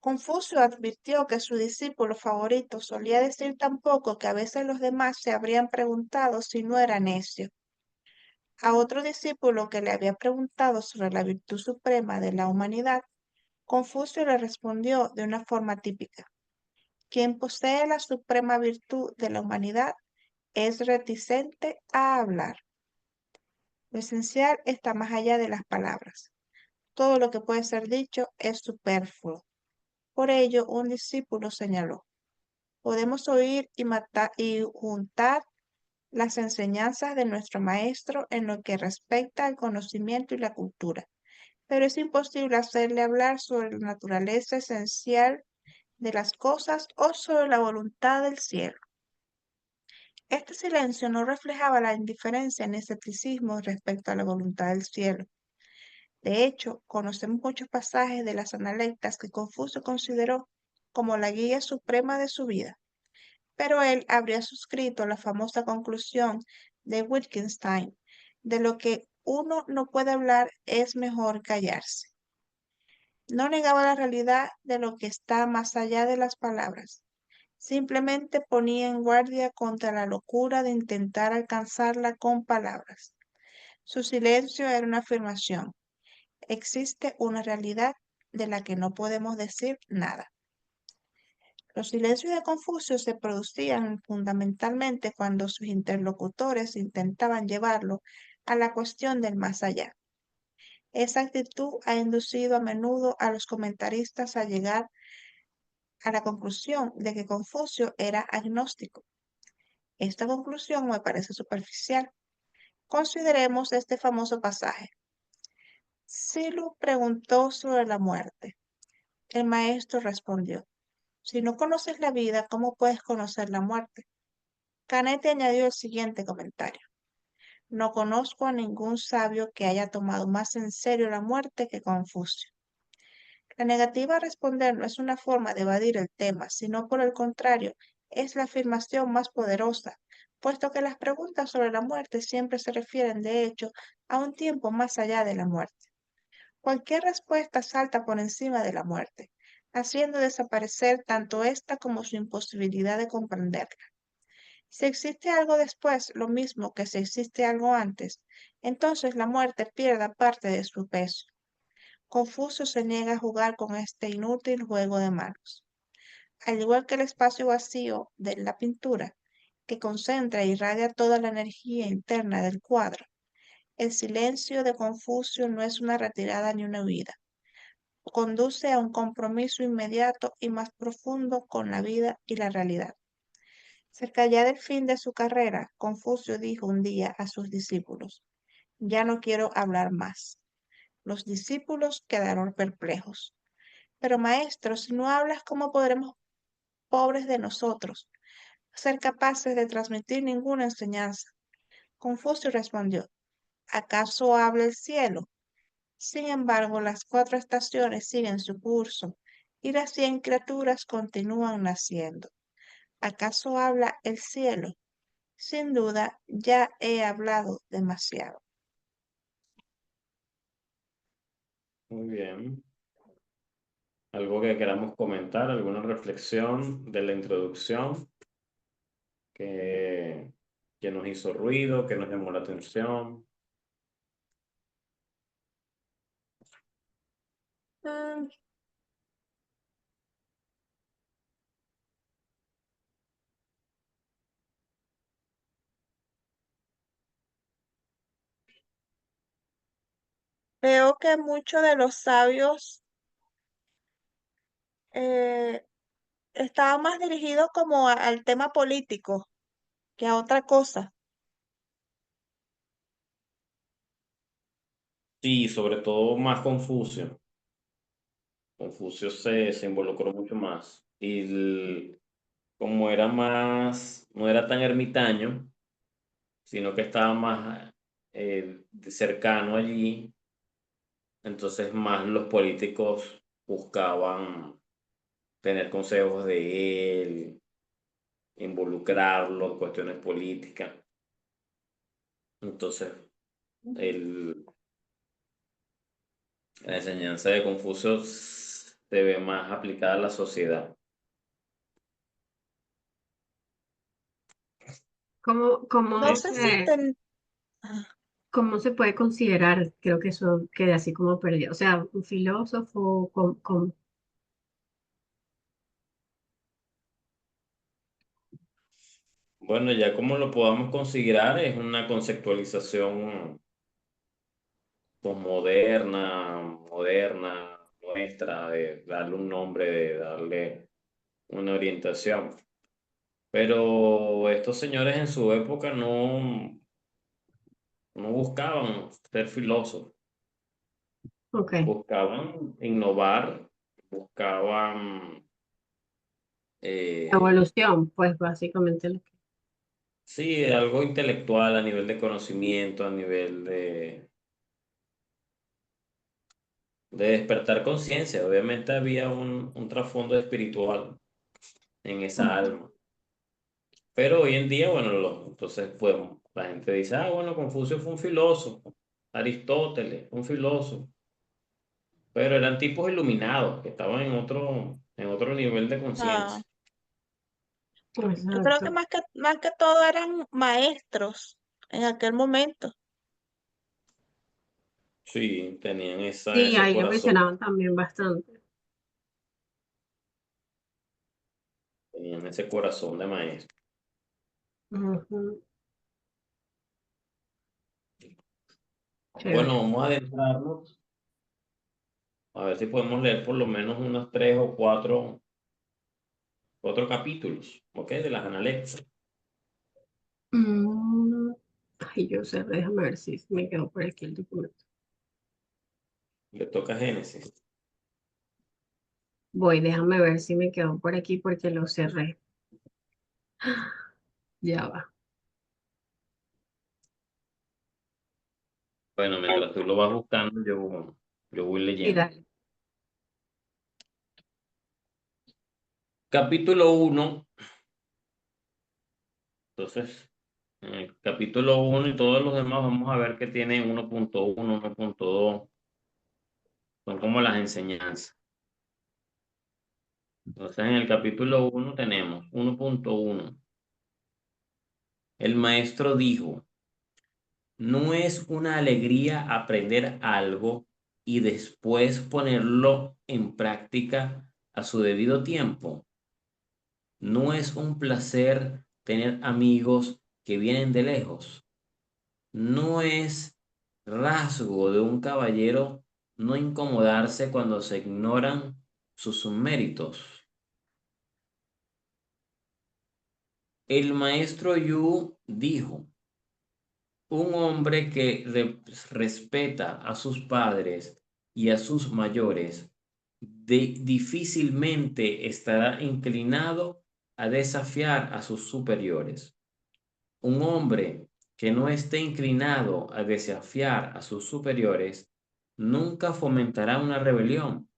Confucio advirtió que su discípulo favorito solía decir tan poco que a veces los demás se habrían preguntado si no era necio. A otro discípulo que le había preguntado sobre la virtud suprema de la humanidad, Confucio le respondió de una forma típica: quien posee la suprema virtud de la humanidad es reticente a hablar. Lo esencial está más allá de las palabras. Todo lo que puede ser dicho es superfluo. Por ello, un discípulo señaló: podemos oír y juntar las enseñanzas de nuestro maestro en lo que respecta al conocimiento y la cultura, pero es imposible hacerle hablar sobre la naturaleza esencial de las cosas o sobre la voluntad del cielo. Este silencio no reflejaba la indiferencia ni escepticismo respecto a la voluntad del cielo. De hecho, conocemos muchos pasajes de las Analectas que Confucio consideró como la guía suprema de su vida, pero él habría suscrito la famosa conclusión de Wittgenstein: de lo que uno no puede hablar es mejor callarse. No negaba la realidad de lo que está más allá de las palabras, simplemente ponía en guardia contra la locura de intentar alcanzarla con palabras. Su silencio era una afirmación: existe una realidad de la que no podemos decir nada. Los silencios de Confucio se producían fundamentalmente cuando sus interlocutores intentaban llevarlo a la cuestión del más allá. Esa actitud ha inducido a menudo a los comentaristas a llegar a la conclusión de que Confucio era agnóstico. Esta conclusión me parece superficial. Consideremos este famoso pasaje. Silu preguntó sobre la muerte. El maestro respondió: si no conoces la vida, ¿cómo puedes conocer la muerte? Canetti añadió el siguiente comentario: no conozco a ningún sabio que haya tomado más en serio la muerte que Confucio. La negativa a responder no es una forma de evadir el tema, sino por el contrario, es la afirmación más poderosa, puesto que las preguntas sobre la muerte siempre se refieren, de hecho, a un tiempo más allá de la muerte. Cualquier respuesta salta por encima de la muerte, haciendo desaparecer tanto esta como su imposibilidad de comprenderla. Si existe algo después, lo mismo que si existe algo antes, entonces la muerte pierde parte de su peso. Confucio se niega a jugar con este inútil juego de manos. Al igual que el espacio vacío de la pintura, que concentra e irradia toda la energía interna del cuadro, el silencio de Confucio no es una retirada ni una huida. Conduce a un compromiso inmediato y más profundo con la vida y la realidad. Cerca ya del fin de su carrera, Confucio dijo un día a sus discípulos: "Ya no quiero hablar más". Los discípulos quedaron perplejos. "Pero maestro, si no hablas, ¿cómo podremos, pobres de nosotros, ser capaces de transmitir ninguna enseñanza?". Confucio respondió: "¿Acaso habla el cielo?". Sin embargo, las 4 estaciones siguen su curso y las 100 criaturas continúan naciendo. ¿Acaso habla el cielo? Sin duda, ya he hablado demasiado. Muy bien. ¿Algo que queramos comentar? ¿Alguna reflexión de la introducción que, que nos hizo ruido, que nos llamó la atención? Mm, Veo que muchos de los sabios eh, estaban más dirigidos como al tema político que a otra cosa. Sí, sobre todo más Confucio. Confucio se involucró mucho más. Y como era más, no era tan ermitaño, sino que estaba más cercano allí, entonces más los políticos buscaban tener consejos de él, involucrarlo en cuestiones políticas. Entonces, el, la enseñanza de Confucio se ve más aplicada a la sociedad. No sé si cómo se puede considerar? Creo que eso queda así como perdido. O sea, un filósofo con Bueno, ya como lo podamos considerar, es una conceptualización pues, moderna, nuestra, de darle un nombre, de darle una orientación. Pero estos señores en su época no buscaban ser filósofos, ok, buscaban innovar, buscaban, eh, evolución, pues básicamente lo que... sí, algo intelectual a nivel de conocimiento, a nivel de despertar conciencia. Obviamente había un trasfondo espiritual en esa alma. Pero hoy en día, bueno, entonces pues la gente dice, ah, bueno, Confucio fue un filósofo, Aristóteles, un filósofo, pero eran tipos iluminados que estaban en otro nivel de ah, conciencia. yo creo que Exacto. más que todo eran maestros en aquel momento. Sí, tenían Sí, ese ahí lo corazón, mencionaban también bastante. tenían ese corazón de maestro. Ujú, Bueno, chévere. vamos a adentrarnos, a ver si podemos leer por lo menos unos 3 o 4 capítulos, ¿ok? De las Analectas. Mm, ay, yo sé, déjame ver si me quedo por aquí el documento. Le toca a Génesis. Voy, déjame ver si me quedo por aquí porque lo cerré. Ya va. Bueno, mientras tú lo vas buscando, yo voy Sí, leyendo. dale. Capítulo 1 Entonces, en el capítulo 1 y todos los demás vamos a ver que tiene 1.1, 1.2, son como las enseñanzas. Entonces, en el capítulo 1 tenemos 1.1. El maestro dijo, no es una alegría aprender algo y después ponerlo en práctica a su debido tiempo. No es un placer tener amigos que vienen de lejos. No es rasgo de un caballero no incomodarse cuando se ignoran sus méritos. El maestro Yu dijo, un hombre que respeta a sus padres y a sus mayores difícilmente estará inclinado a desafiar a sus superiores. Un hombre que no esté inclinado a desafiar a sus superiores nunca fomentará una rebelión.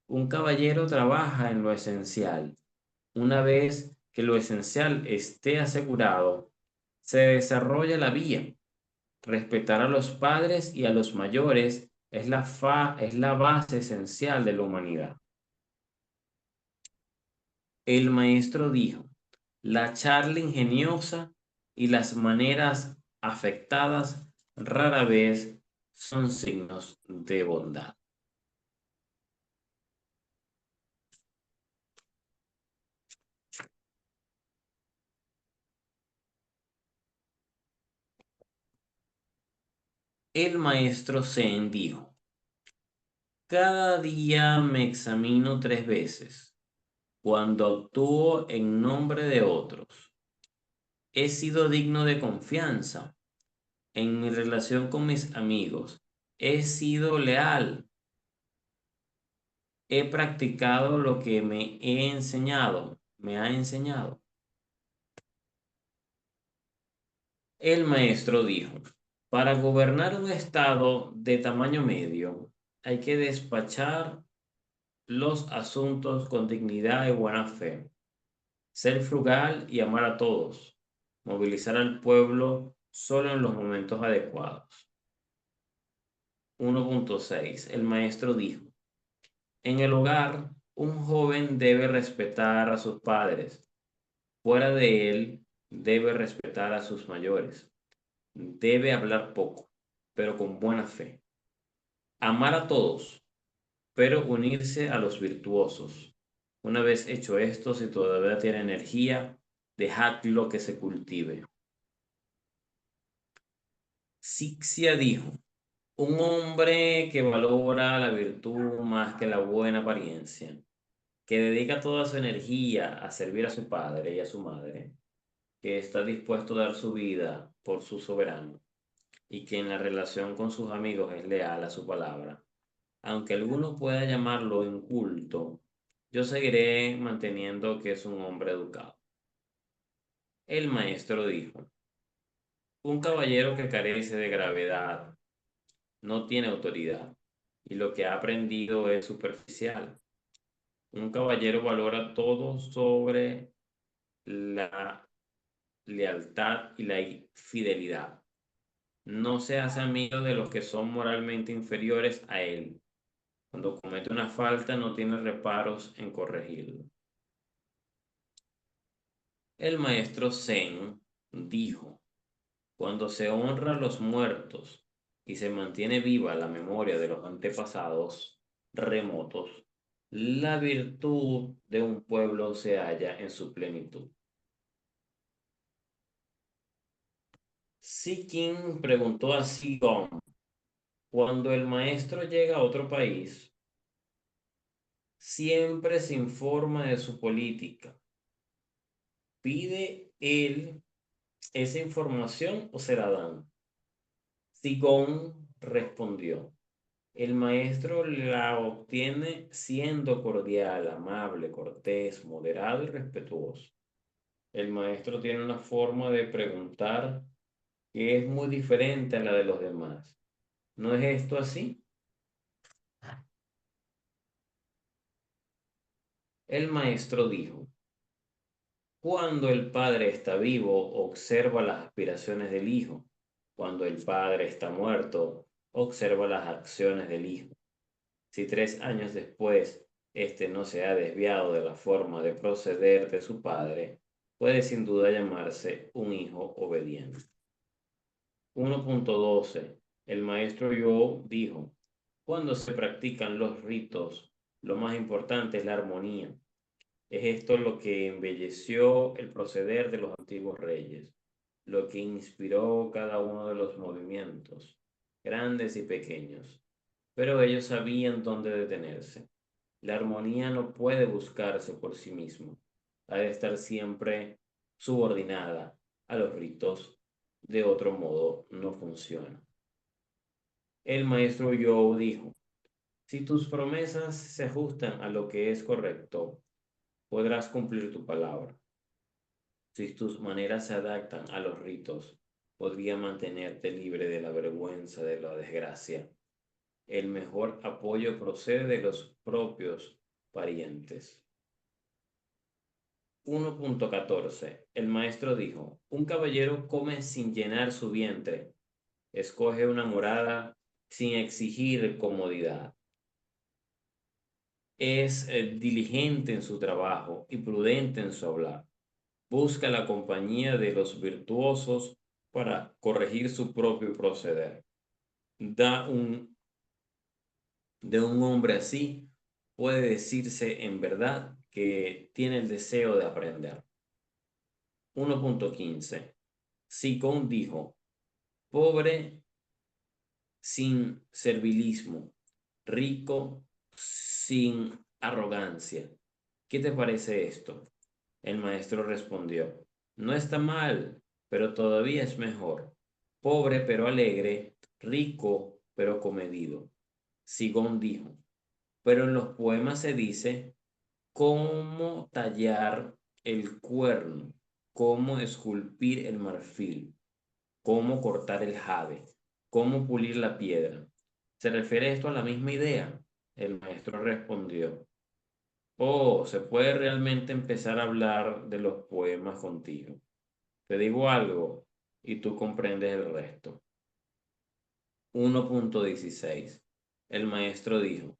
Un caballero trabaja en lo esencial. Una vez que lo esencial esté asegurado, se desarrolla la vía. Respetar a los padres y a los mayores es la base esencial de la humanidad. El maestro dijo, la charla ingeniosa y las maneras afectadas rara vez son signos de bondad. El maestro Zen dijo, cada día me examino 3 veces. Cuando actúo en nombre de otros, he sido digno de confianza. En mi relación con mis amigos, he sido leal. He practicado lo que me ha enseñado. El maestro dijo, para gobernar un estado de tamaño medio, hay que despachar los asuntos con dignidad y buena fe, ser frugal y amar a todos, movilizar al pueblo solo en los momentos adecuados. 1.6. El maestro dijo, en el hogar, un joven debe respetar a sus padres. Fuera de él, debe respetar a sus mayores. Debe hablar poco, pero con buena fe. Amar a todos, pero unirse a los virtuosos. Una vez hecho esto, si todavía tiene energía, dejadlo que se cultive. Sixia dijo, un hombre que valora la virtud más que la buena apariencia, que dedica toda su energía a servir a su padre y a su madre, que está dispuesto a dar su vida por su soberano y que en la relación con sus amigos es leal a su palabra. Aunque alguno pueda llamarlo inculto, yo seguiré manteniendo que es un hombre educado. El maestro dijo, un caballero que carece de gravedad no tiene autoridad y lo que ha aprendido es superficial. Un caballero valora todo sobre la lealtad y la fidelidad. No se hace amigo de los que son moralmente inferiores a él. Cuando comete una falta no tiene reparos en corregirlo. El maestro Zen dijo, cuando se honra a los muertos y se mantiene viva la memoria de los antepasados remotos, la virtud de un pueblo se halla en su plenitud. Sikin preguntó a Sigong, cuando el maestro llega a otro país, siempre se informa de su política. ¿Pide él esa información o se la dan? Sigón respondió, el maestro la obtiene siendo cordial, amable, cortés, moderado y respetuoso. El maestro tiene una forma de preguntar que es muy diferente a la de los demás. ¿No es esto así? El maestro dijo, Cuando el padre está vivo, observa las aspiraciones del hijo. Cuando el padre está muerto, observa las acciones del hijo. Si 3 años después éste no se ha desviado de la forma de proceder de su padre, puede sin duda llamarse un hijo obediente. 1.12. El maestro Yo dijo, cuando se practican los ritos, lo más importante es la armonía. Es esto lo que embelleció el proceder de los antiguos reyes, lo que inspiró cada uno de los movimientos, grandes y pequeños. Pero ellos sabían dónde detenerse. La armonía no puede buscarse por sí mismo. Ha de estar siempre subordinada a los ritos. De otro modo, no funciona. El maestro Yo dijo, si tus promesas se ajustan a lo que es correcto, podrás cumplir tu palabra. Si tus maneras se adaptan a los ritos, podría mantenerte libre de la vergüenza de la desgracia. El mejor apoyo procede de los propios parientes. 1.14. El maestro dijo, un caballero come sin llenar su vientre, escoge una morada sin exigir comodidad. Es diligente en su trabajo y prudente en su hablar. Busca la compañía de los virtuosos para corregir su propio proceder. De un hombre así puede decirse en verdad que tiene el deseo de aprender. 1.15. Sicón dijo, pobre sin servilismo, rico sin arrogancia. ¿Qué te parece esto? El maestro respondió, no está mal, pero todavía es mejor. Pobre pero alegre, rico pero comedido. Sigón dijo, pero en los poemas se dice cómo tallar el cuerno, cómo esculpir el marfil, cómo cortar el jade, cómo pulir la piedra. ¿Se refiere esto a la misma idea? El maestro respondió, oh, se puede realmente empezar a hablar de los poemas contigo. Te digo algo y tú comprendes el resto. 1.16. El maestro dijo,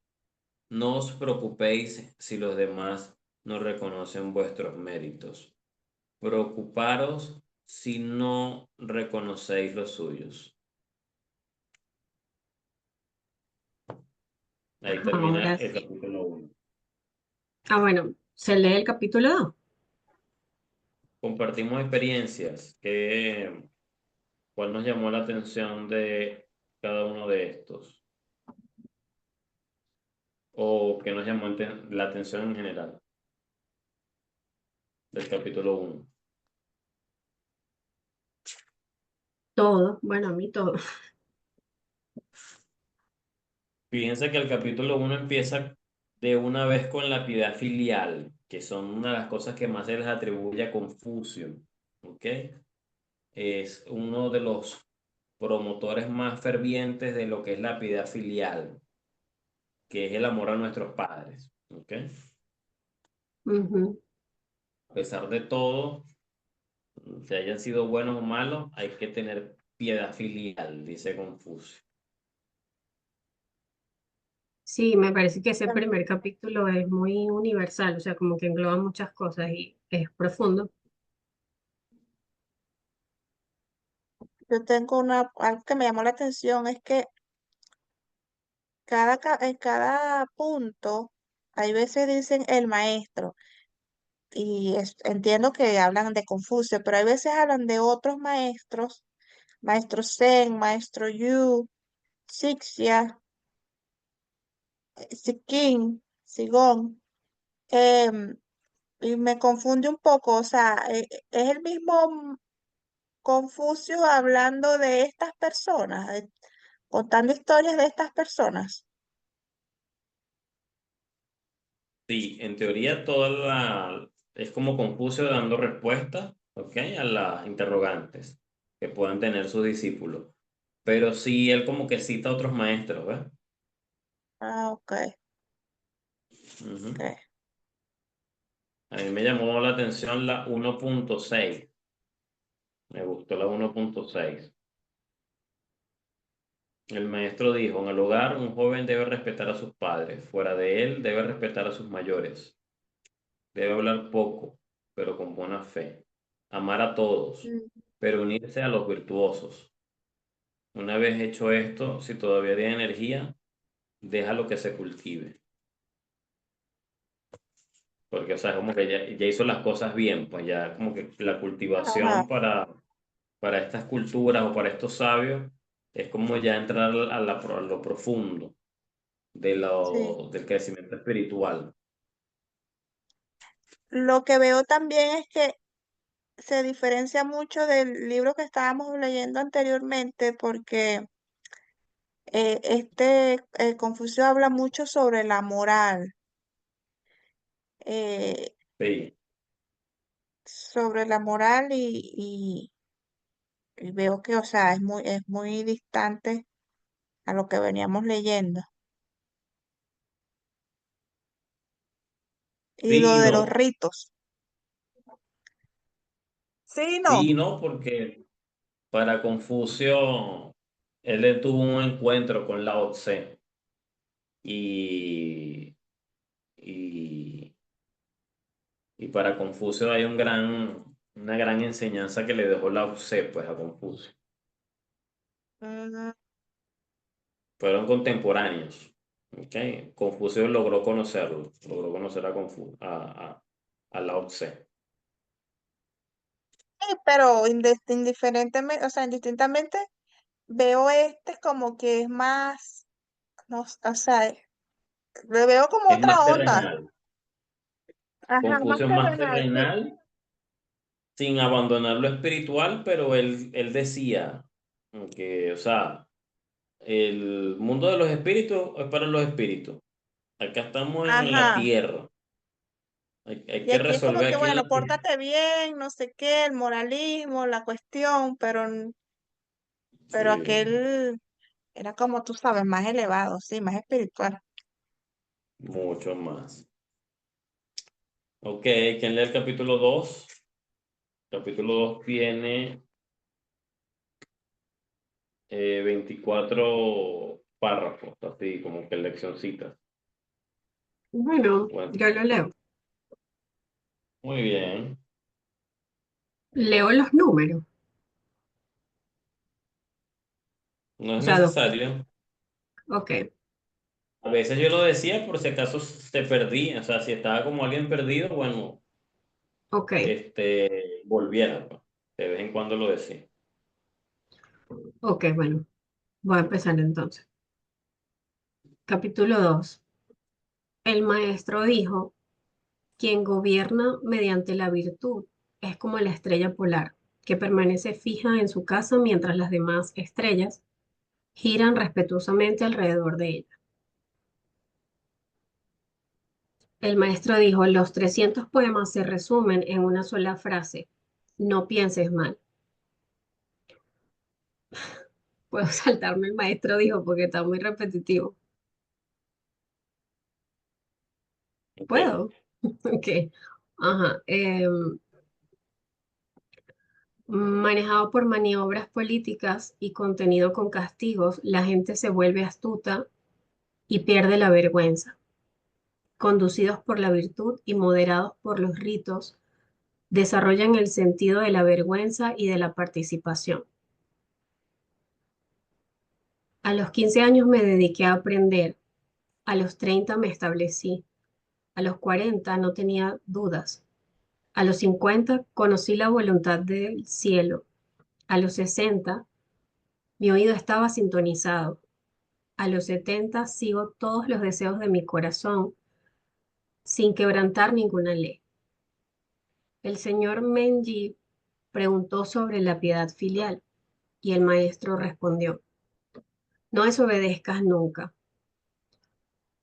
no os preocupéis si los demás no reconocen vuestros méritos. Preocuparos si no reconocéis los suyos. Ahí termina Ahora el sí. capítulo 1. Bueno, se lee el capítulo 2. Compartimos experiencias. ¿Cuál nos llamó la atención de cada uno de estos? ¿O qué nos llamó la atención en general del capítulo 1? Todo, bueno, a mí todo. Fíjense que el capítulo 1 empieza de una vez con la piedad filial, que son una de las cosas que más se les atribuye a Confucio. ¿Ok? Es uno de los promotores más fervientes de lo que es la piedad filial, que es el amor a nuestros padres. ¿Ok? Ujú. A pesar de todo, si hayan sido buenos o malos, hay que tener piedad filial, dice Confucio. Sí, me parece que ese Em, primer capítulo es muy universal, o sea, como que engloba muchas cosas y es profundo. Yo tengo algo que me llamó la atención, es que en cada punto, hay veces dicen el maestro, y entiendo que hablan de Confucio, pero hay veces hablan de otros maestros, maestro Zen, maestro Yu, Sixia, Sikin, Sigón, em, y me confunde un poco, o sea, es el mismo Confucio hablando de estas personas, contando historias de estas personas. Sí, en teoría es como Confucio dando respuestas, ¿ok? A las interrogantes que puedan tener sus discípulos. Pero sí, él como que cita a otros maestros, ¿ves? Ah, ok, Ujú. ok. A mí me llamó la atención la 1.6. Me gustó la 1.6. El maestro dijo, en el hogar un joven debe respetar a sus padres, fuera de él debe respetar a sus mayores, debe hablar poco, pero con buena fe, amar a todos, Mm. pero unirse a los virtuosos. Una vez hecho esto, si todavía tiene energía, déjalo que se cultive. Porque, o sea, como que ya hizo las cosas bien, pues ya como que la Ajá, cultivación para estas culturas o para estos sabios es como ya entrar a lo profundo sí. del crecimiento espiritual. Lo que veo también es que se diferencia mucho del libro que estábamos leyendo anteriormente porque Confucio habla mucho sobre la moral, eh, Sí. sobre la moral y veo que, o sea, es muy distante a lo que veníamos leyendo. Y Sí lo y de los no. ritos. Sí, no. Sí y no, porque para Confucio, él tuvo un encuentro con Lao Tse y, y, y para Confucio hay una gran enseñanza que le dejó Lao Tse pues, a Confucio. Mm, Fueron contemporáneos. ¿Ok? Confucio logró conocerlo, logró conocer a Lao Tse. sí, pero indiferentemente, o sea, indistintamente, veo este como que es más, no, o sea, le veo como Es otra más onda. terrenal. Ajá, más Confucio es más terrenal, sí. terrenal sin abandonar lo espiritual, pero él decía que, o sea, el mundo de los espíritus es para los espíritus. Acá estamos en la Ajá. tierra. Hay Y que aquí es como resolver que, aquí en bueno, la tierra. pórtate bien, no sé qué, el moralismo, la cuestión, pero Sí, aquel era como tú sabes, más elevado, sí, más espiritual. mucho más. Ok, ¿quién lee el capítulo 2? Capítulo 2 tiene 24 párrafos, así como que leccioncitas. Bueno, Bueno, yo lo leo. muy bien. Leo los números. No O es sea, dos. necesario. Ok, A veces yo lo decía por si acaso se perdía, o sea, si estaba como alguien perdido, bueno, ok, volviera, pues. De vez en cuando lo decía. ok, bueno. Voy a empezar entonces. Capítulo 2. El maestro dijo, quien gobierna mediante la virtud es como la estrella polar, que permanece fija en su casa mientras las demás estrellas giran respetuosamente alrededor de ella. El maestro dijo, los 300 poemas se resumen en una sola frase, no pienses mal. Puedo saltarme el maestro dijo porque está muy repetitivo. Ok. ¿Puedo? Ok. Ajá. Manejado por maniobras políticas y contenido con castigos, la gente se vuelve astuta y pierde la vergüenza. Conducidos por la virtud y moderados por los ritos, desarrollan el sentido de la vergüenza y de la participación. A los 15 años me dediqué a aprender, a los 30 me establecí, a los 40 no tenía dudas, a los 50 conocí la voluntad del cielo, a los 60 mi oído estaba sintonizado, a los 70 sigo todos los deseos de mi corazón sin quebrantar ninguna ley. El señor Menji preguntó sobre la piedad filial y el maestro respondió, no desobedezcas nunca.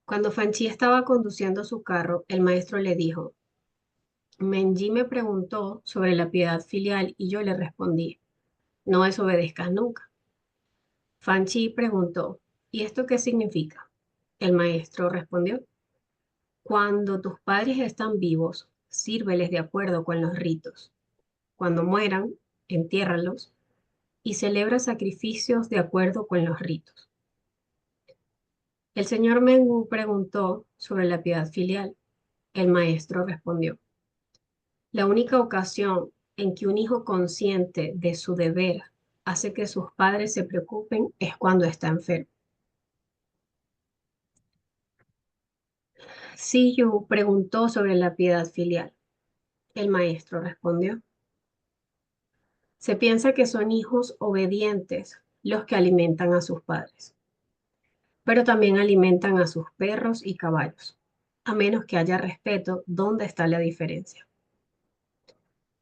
Cuando Fanchi estaba conduciendo su carro, el maestro le dijo, Menji me preguntó sobre la piedad filial y yo le respondí, no desobedezcas nunca. Fanchi preguntó, ¿y esto qué significa? El maestro respondió, cuando tus padres están vivos, sírveles de acuerdo con los ritos. Cuando mueran, entiérralos y celebra sacrificios de acuerdo con los ritos. El señor Mengu preguntó sobre la piedad filial. El maestro respondió: la única ocasión en que un hijo consciente de su deber hace que sus padres se preocupen es cuando está enfermo. Si Yu preguntó sobre la piedad filial. El maestro respondió: se piensa que son hijos obedientes los que alimentan a sus padres, pero también alimentan a sus perros y caballos, a menos que haya respeto. ¿Dónde está la diferencia?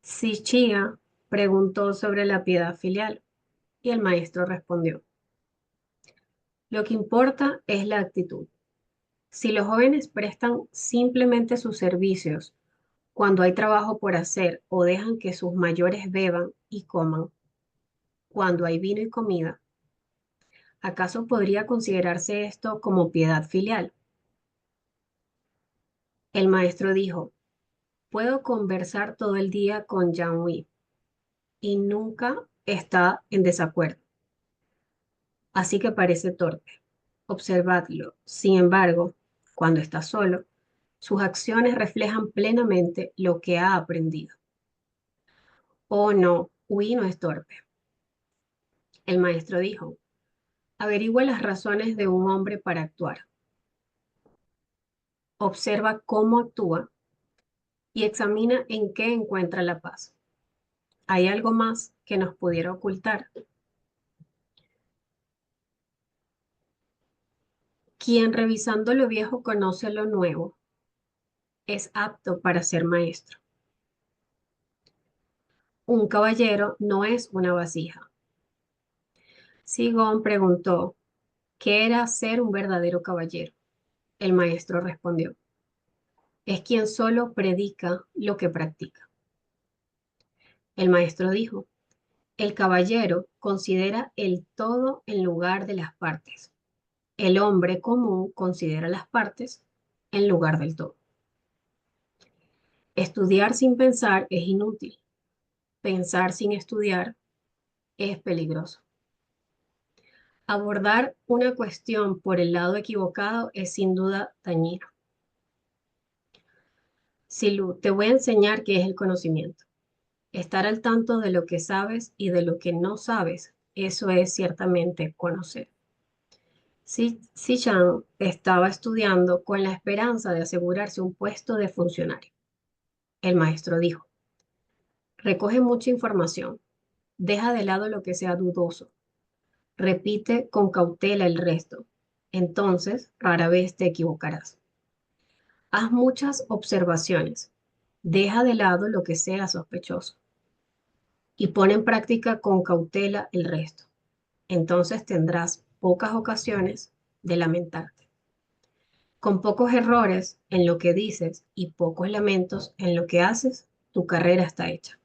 Si Chia preguntó sobre la piedad filial y el maestro respondió: lo que importa es la actitud. Si los jóvenes prestan simplemente sus servicios cuando hay trabajo por hacer o dejan que sus mayores beban y coman cuando hay vino y comida, ¿acaso podría considerarse esto como piedad filial? El maestro dijo: puedo conversar todo el día con Yang Wei y nunca está en desacuerdo, así que parece torpe. Observadlo. Sin embargo, cuando está solo, sus acciones reflejan plenamente lo que ha aprendido. Oh, no, Wei no es torpe. El maestro dijo: averigua las razones de un hombre para actuar. Observa cómo actúa y examina en qué encuentra la paz. ¿Hay algo más que nos pudiera ocultar? Quien revisando lo viejo conoce lo nuevo, es apto para ser maestro. Un caballero no es una vasija. Sigón preguntó: ¿qué era ser un verdadero caballero? El maestro respondió: es quien solo predica lo que practica. El maestro dijo: el caballero considera el todo en lugar de las partes. El hombre común considera las partes en lugar del todo. Estudiar sin pensar es inútil. Pensar sin estudiar es peligroso. Abordar una cuestión por el lado equivocado es sin duda dañino. Silu, te voy a enseñar qué es el conocimiento. Estar al tanto de lo que sabes y de lo que no sabes, eso es ciertamente conocer. Si Chan estaba estudiando con la esperanza de asegurarse un puesto de funcionario. El maestro dijo: recoge mucha información, deja de lado lo que sea dudoso, repite con cautela el resto, entonces rara vez te equivocarás. Haz muchas observaciones, deja de lado lo que sea sospechoso y pon en práctica con cautela el resto. Entonces tendrás pocas ocasiones de lamentarte. Con pocos errores en lo que dices y pocos lamentos en lo que haces, tu carrera está hecha.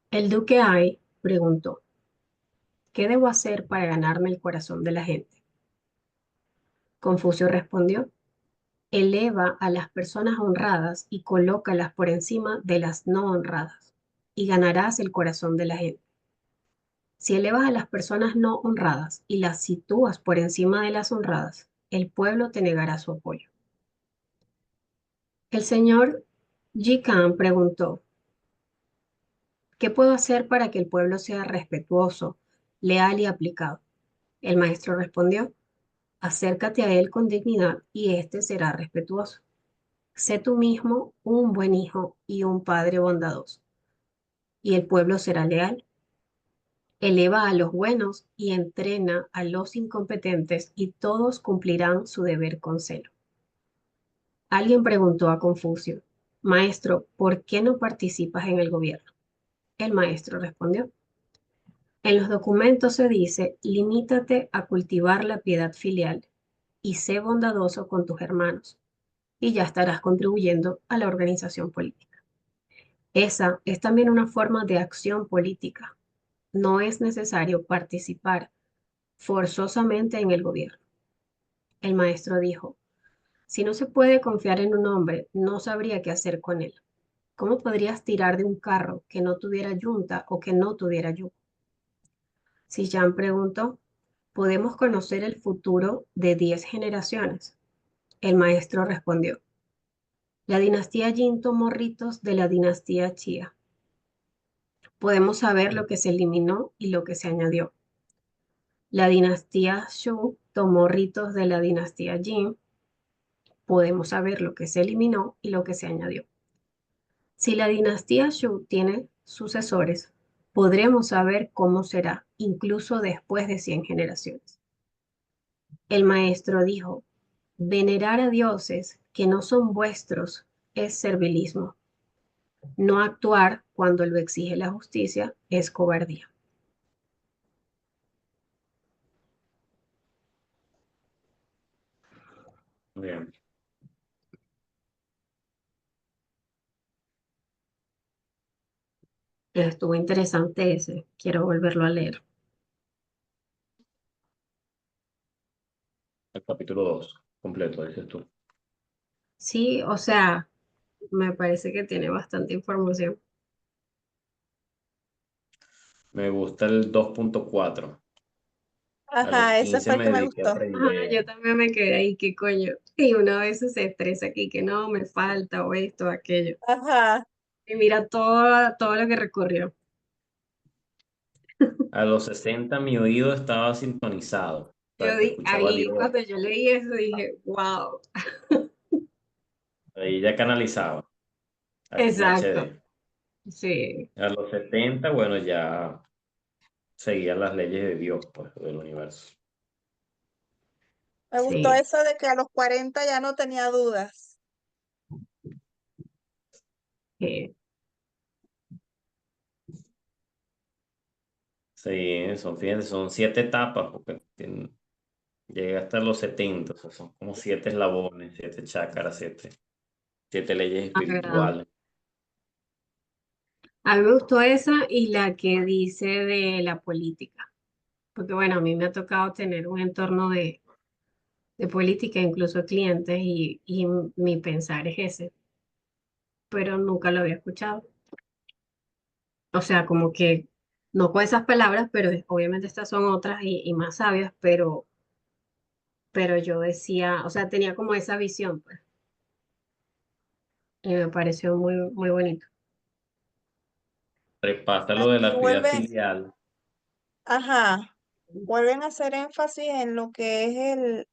El duque Ai preguntó: ¿qué debo hacer para ganarme el corazón de la gente? Confucio respondió: eleva a las personas honradas y colócalas por encima de las no honradas, y ganarás el corazón de la gente. Si elevas a las personas no honradas y las sitúas por encima de las honradas, el pueblo te negará su apoyo. El señor Yi Kan preguntó: ¿qué puedo hacer para que el pueblo sea respetuoso, leal y aplicado? El maestro respondió: acércate a él con dignidad y éste será respetuoso. Sé tú mismo un buen hijo y un padre bondadoso, y el pueblo será leal. Eleva a los buenos y entrena a los incompetentes, y todos cumplirán su deber con celo. Alguien preguntó a Confucio: maestro, ¿por qué no participas en el gobierno? El maestro respondió: en los documentos se dice, limítate a cultivar la piedad filial y sé bondadoso con tus hermanos, y ya estarás contribuyendo a la organización política. Esa es también una forma de acción política. No es necesario participar forzosamente en el gobierno. El maestro dijo: Si no se puede confiar en un hombre, no sabría qué hacer con él. ¿Cómo podrías tirar de un carro que no tuviera yunta o que no tuviera yugo? Si Jean preguntó, ¿podemos conocer el futuro de 10 generaciones? El maestro respondió, la dinastía Jin tomó ritos de la dinastía Xia. Podemos saber lo que se eliminó y lo que se añadió. La dinastía Shu tomó ritos de la dinastía Jin. Podemos saber lo que se eliminó y lo que se añadió. Si la dinastía Shu tiene sucesores, podremos saber cómo será, incluso después de 100 generaciones. El maestro dijo, venerar a dioses que no son vuestros es servilismo. No actuar cuando lo exige la justicia es cobardía. Bien. Estuvo interesante ese, quiero volverlo a leer. El capítulo 2 completo, dices tú. Sí, o sea, me parece que tiene bastante información. Me gusta el 2.4. A los Ajá, ese 15 fue el me que me dediqué a gustó. Ajá, aprender. yo también me quedé ahí, qué coño. Y uno a veces se estresa aquí, que no, me falta o esto o aquello. Ajá, Y mira todo lo que recorrió. A los 60 mi oído estaba sintonizado. O sea, que escuchaba a Ahí Dios. cuando yo leí eso dije, wow, Ahí ya canalizaba en exacto, HD. sí, A los 70 bueno, ya seguía las leyes de Dios, pues, del universo. me gustó sí, eso de que a los 40 ya no tenía dudas. Sí, fíjense, son 7 etapas, porque llega hasta los 70, o sea, son como 7 eslabones, 7 chakras, siete leyes la verdad. espirituales. A mí me gustó esa y la que dice de la política, porque bueno, a mí me ha tocado tener un entorno de política, incluso clientes, y mi pensar es ese, pero nunca lo había escuchado. O sea, como que no con esas palabras, pero obviamente estas son otras y más sabias, pero yo decía, o sea, tenía como esa visión, pues, y me pareció muy, muy bonito. Repasa lo de Aquí la piedad vuelven, filial. ajá, vuelven a hacer énfasis en lo que es el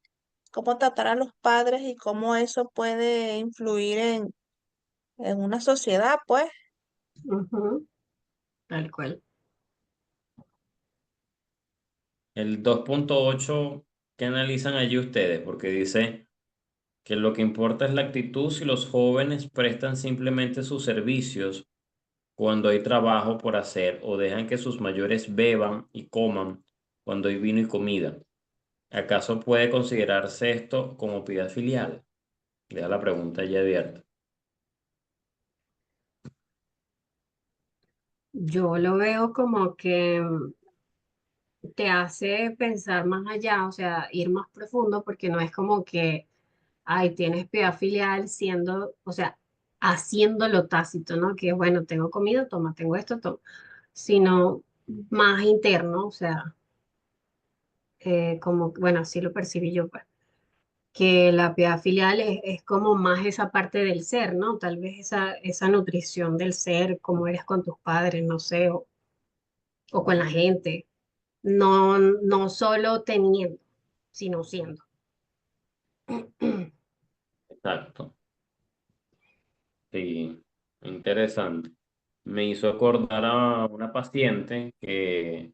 cómo tratar a los padres y cómo eso puede influir en una sociedad, pues. Ujú, tal cual. El 2.8 ¿qué analizan allí ustedes? Porque dice que lo que importa es la actitud si los jóvenes prestan simplemente sus servicios cuando hay trabajo por hacer o dejan que sus mayores beban y coman cuando hay vino y comida. ¿Acaso puede considerarse esto como piedad filial? Deja la pregunta ya abierta. Yo lo veo como que te hace pensar más allá, o sea, ir más profundo, porque no es como que, ay, tienes piedad filial siendo, o sea, haciéndolo tácito, ¿no? Que bueno, tengo comida, toma, tengo esto, toma, sino más interno, o sea, como, bueno, así lo percibí yo, pues, que la piedad filial es como más esa parte del ser, ¿no? Tal vez esa nutrición del ser, cómo eres con tus padres, no sé, o con la gente, no, no solo teniendo, sino siendo. Exacto. Sí, interesante. Me hizo acordar a una paciente que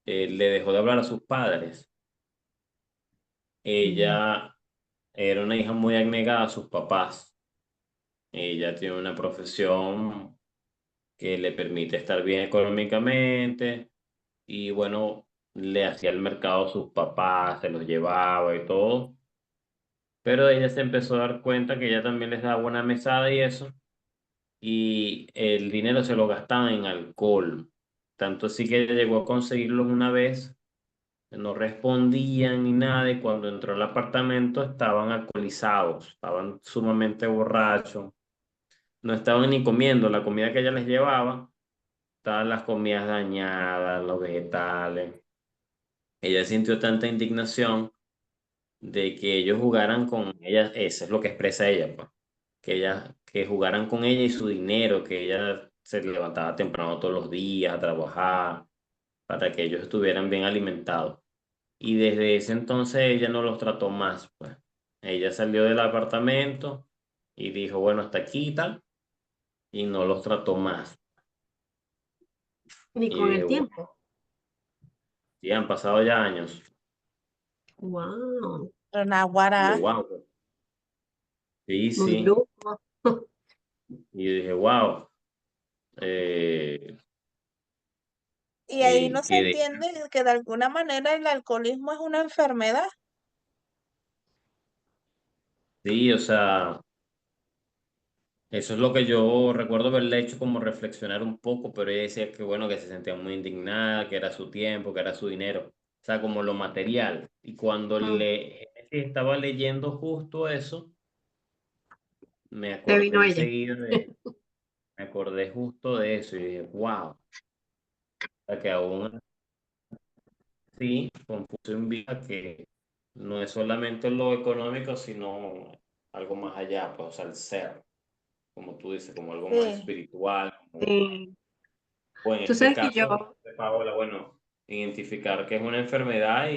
le dejó de hablar a sus padres. Mm, Ella era una hija muy abnegada a sus papás. Ella tiene una profesión que le permite estar bien económicamente y bueno, le hacía el mercado a sus papás, se los llevaba y todo. Pero ella se empezó a dar cuenta que ella también les daba una mesada y eso, y el dinero se lo gastaba en alcohol. Tanto así que ella llegó a conseguirlos una vez no respondían ni nada, y cuando entró al apartamento estaban alcoholizados, estaban sumamente borrachos, no estaban ni comiendo la comida que ella les llevaba, estaban las comidas dañadas, los vegetales. Ella sintió tanta indignación de que ellos jugaran con ella, eso es lo que expresa ella, pues, que jugaran con ella y su dinero, que ella se levantaba temprano todos los días a trabajar para que ellos estuvieran bien alimentados. Y desde ese entonces ella no los trató más, pues. Ella salió del apartamento y dijo, bueno, hasta aquí y tal, y no los trató más. Ni Y con dije, el wow, tiempo. sí, han pasado ya años. Wow, Pero Y yo, naguará, wow, sí, muy sí. bruto. Y yo dije, wow, eh, y ahí no se quedé. entiende que de alguna manera el alcoholismo es una enfermedad. Sí, o sea, eso es lo que yo recuerdo haberle hecho como reflexionar un poco, pero ella decía que bueno, que se sentía muy indignada, que era su tiempo, que era su dinero, o sea, como lo material. Y cuando Mm, estaba leyendo justo eso, me te acordé vino ella. enseguida me acordé justo de eso y dije, wow, o sea, que aún así, Confucio invita que no es solamente lo económico, sino algo más allá, pues, o sea, el ser, como tú dices, como algo más Sí, espiritual, como Sí. o en Tú este sabes que yo, caso, Paola, bueno, identificar que es una enfermedad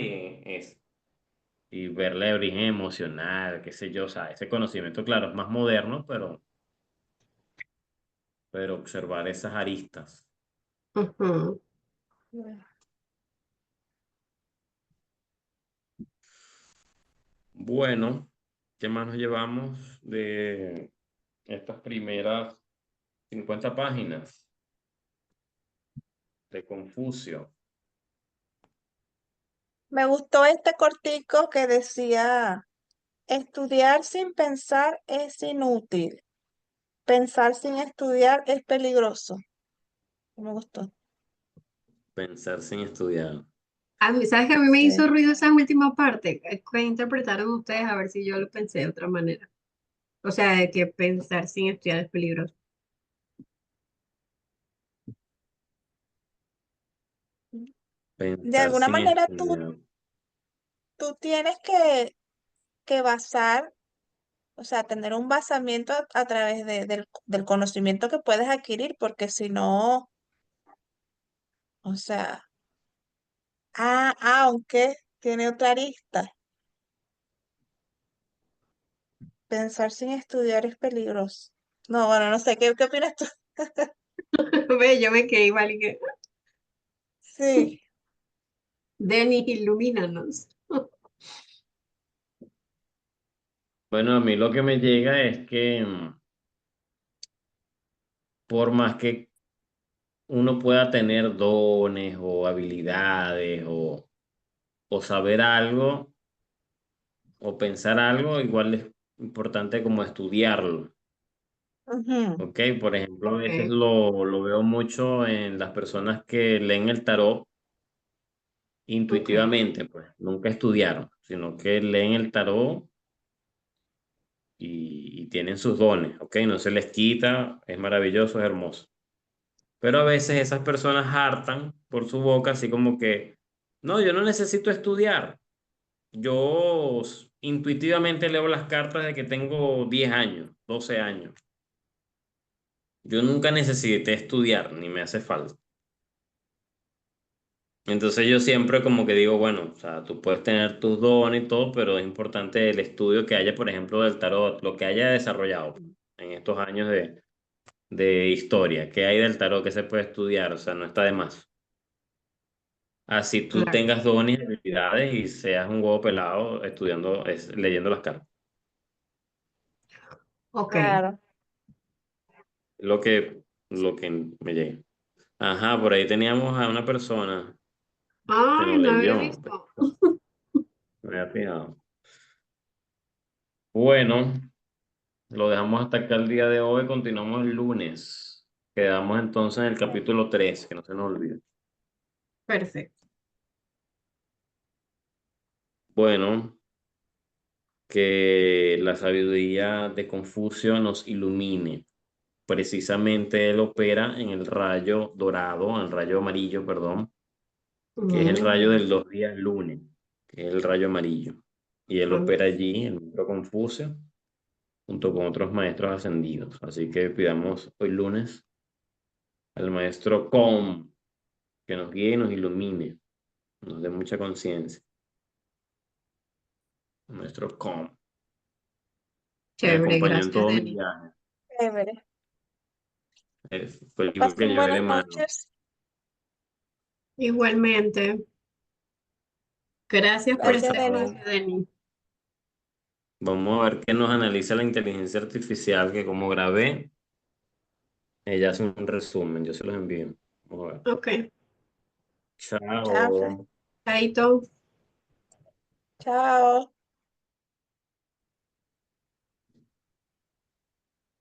y verle origen emocional, qué sé yo, o sea, ese conocimiento, claro, es más moderno, pero observar esas aristas. ujú, Bueno, ¿qué más nos llevamos de estas primeras 50 páginas de Confucio? me gustó este cortico que decía, estudiar sin pensar es inútil, pensar sin estudiar es peligroso. Me gustó. Pensar sin estudiar. ¿sabes que a mí me hizo Sí. ruido esa última parte? ¿Qué interpretaron ustedes? A ver si yo lo pensé de otra manera. O sea, de que pensar sin estudiar es peligroso. De Pensar alguna sin manera estudiar. tú tienes que basar, o sea, tener un basamiento a través del conocimiento que puedes adquirir, porque si no, o sea, aunque tiene otra arista, pensar sin estudiar es peligroso. No, bueno, no sé, ¿qué opinas tú? Ve, yo me quedé igual y que, Sí. Denis, ilumínanos. Bueno, a mí lo que me llega es que por más que uno pueda tener dones o habilidades o saber algo o pensar algo, igual es importante como estudiarlo. Ujú, ¿Ok? Por ejemplo, a veces Ok, lo veo mucho en las personas que leen el tarot ok, intuitivamente, pues nunca estudiaron, sino que leen el tarot y tienen sus dones, ¿ok? No se les quita, es maravilloso, es hermoso. Pero a veces esas personas hartan por su boca, así como que, no, yo no necesito estudiar. Yo intuitivamente leo las cartas de que tengo 10 años, 12 años. Yo nunca necesité estudiar, ni me hace falta. Entonces yo siempre como que digo, bueno, o sea, tú puedes tener tus dones y todo, pero es importante el estudio que haya, por ejemplo, del tarot, lo que haya desarrollado en estos años de historia, que hay del tarot que se puede estudiar, o sea, no está de más. Así tú claro. tengas dones y habilidades y seas un huevo pelado estudiando, leyendo las cartas. Ok. claro. Lo que me llega. Ajá, por ahí teníamos a una persona que Ay, nos no había leyó, visto. me había fijado. Bueno, lo dejamos hasta acá el día de hoy, continuamos el lunes. Quedamos entonces en el capítulo 3 que no se nos olvide. Perfecto. Bueno, que la sabiduría de Confucio nos ilumine. Precisamente él opera en el rayo dorado, en el rayo amarillo, perdón, que es el rayo Mm, del 2 días lunes, que es el rayo amarillo. Y él ok, opera allí, el maestro Confucio, junto con otros maestros ascendidos. Así que pidamos hoy lunes al maestro Com que nos guíe y nos ilumine, nos dé mucha conciencia. El maestro Com me chévere, acompañó en gracias, todo mi Denis. viaje. Chévere. Fue el Que libro que pasen llevé de buenas mano. noches. Igualmente, gracias por Gracias, este Denis. espacio, Denis. Vamos a ver qué nos analiza la inteligencia artificial, que como grabé, ella hace un resumen, yo se los envío. Vamos a ver. Ok, Chao. Chao, Fran. chaito. Chao.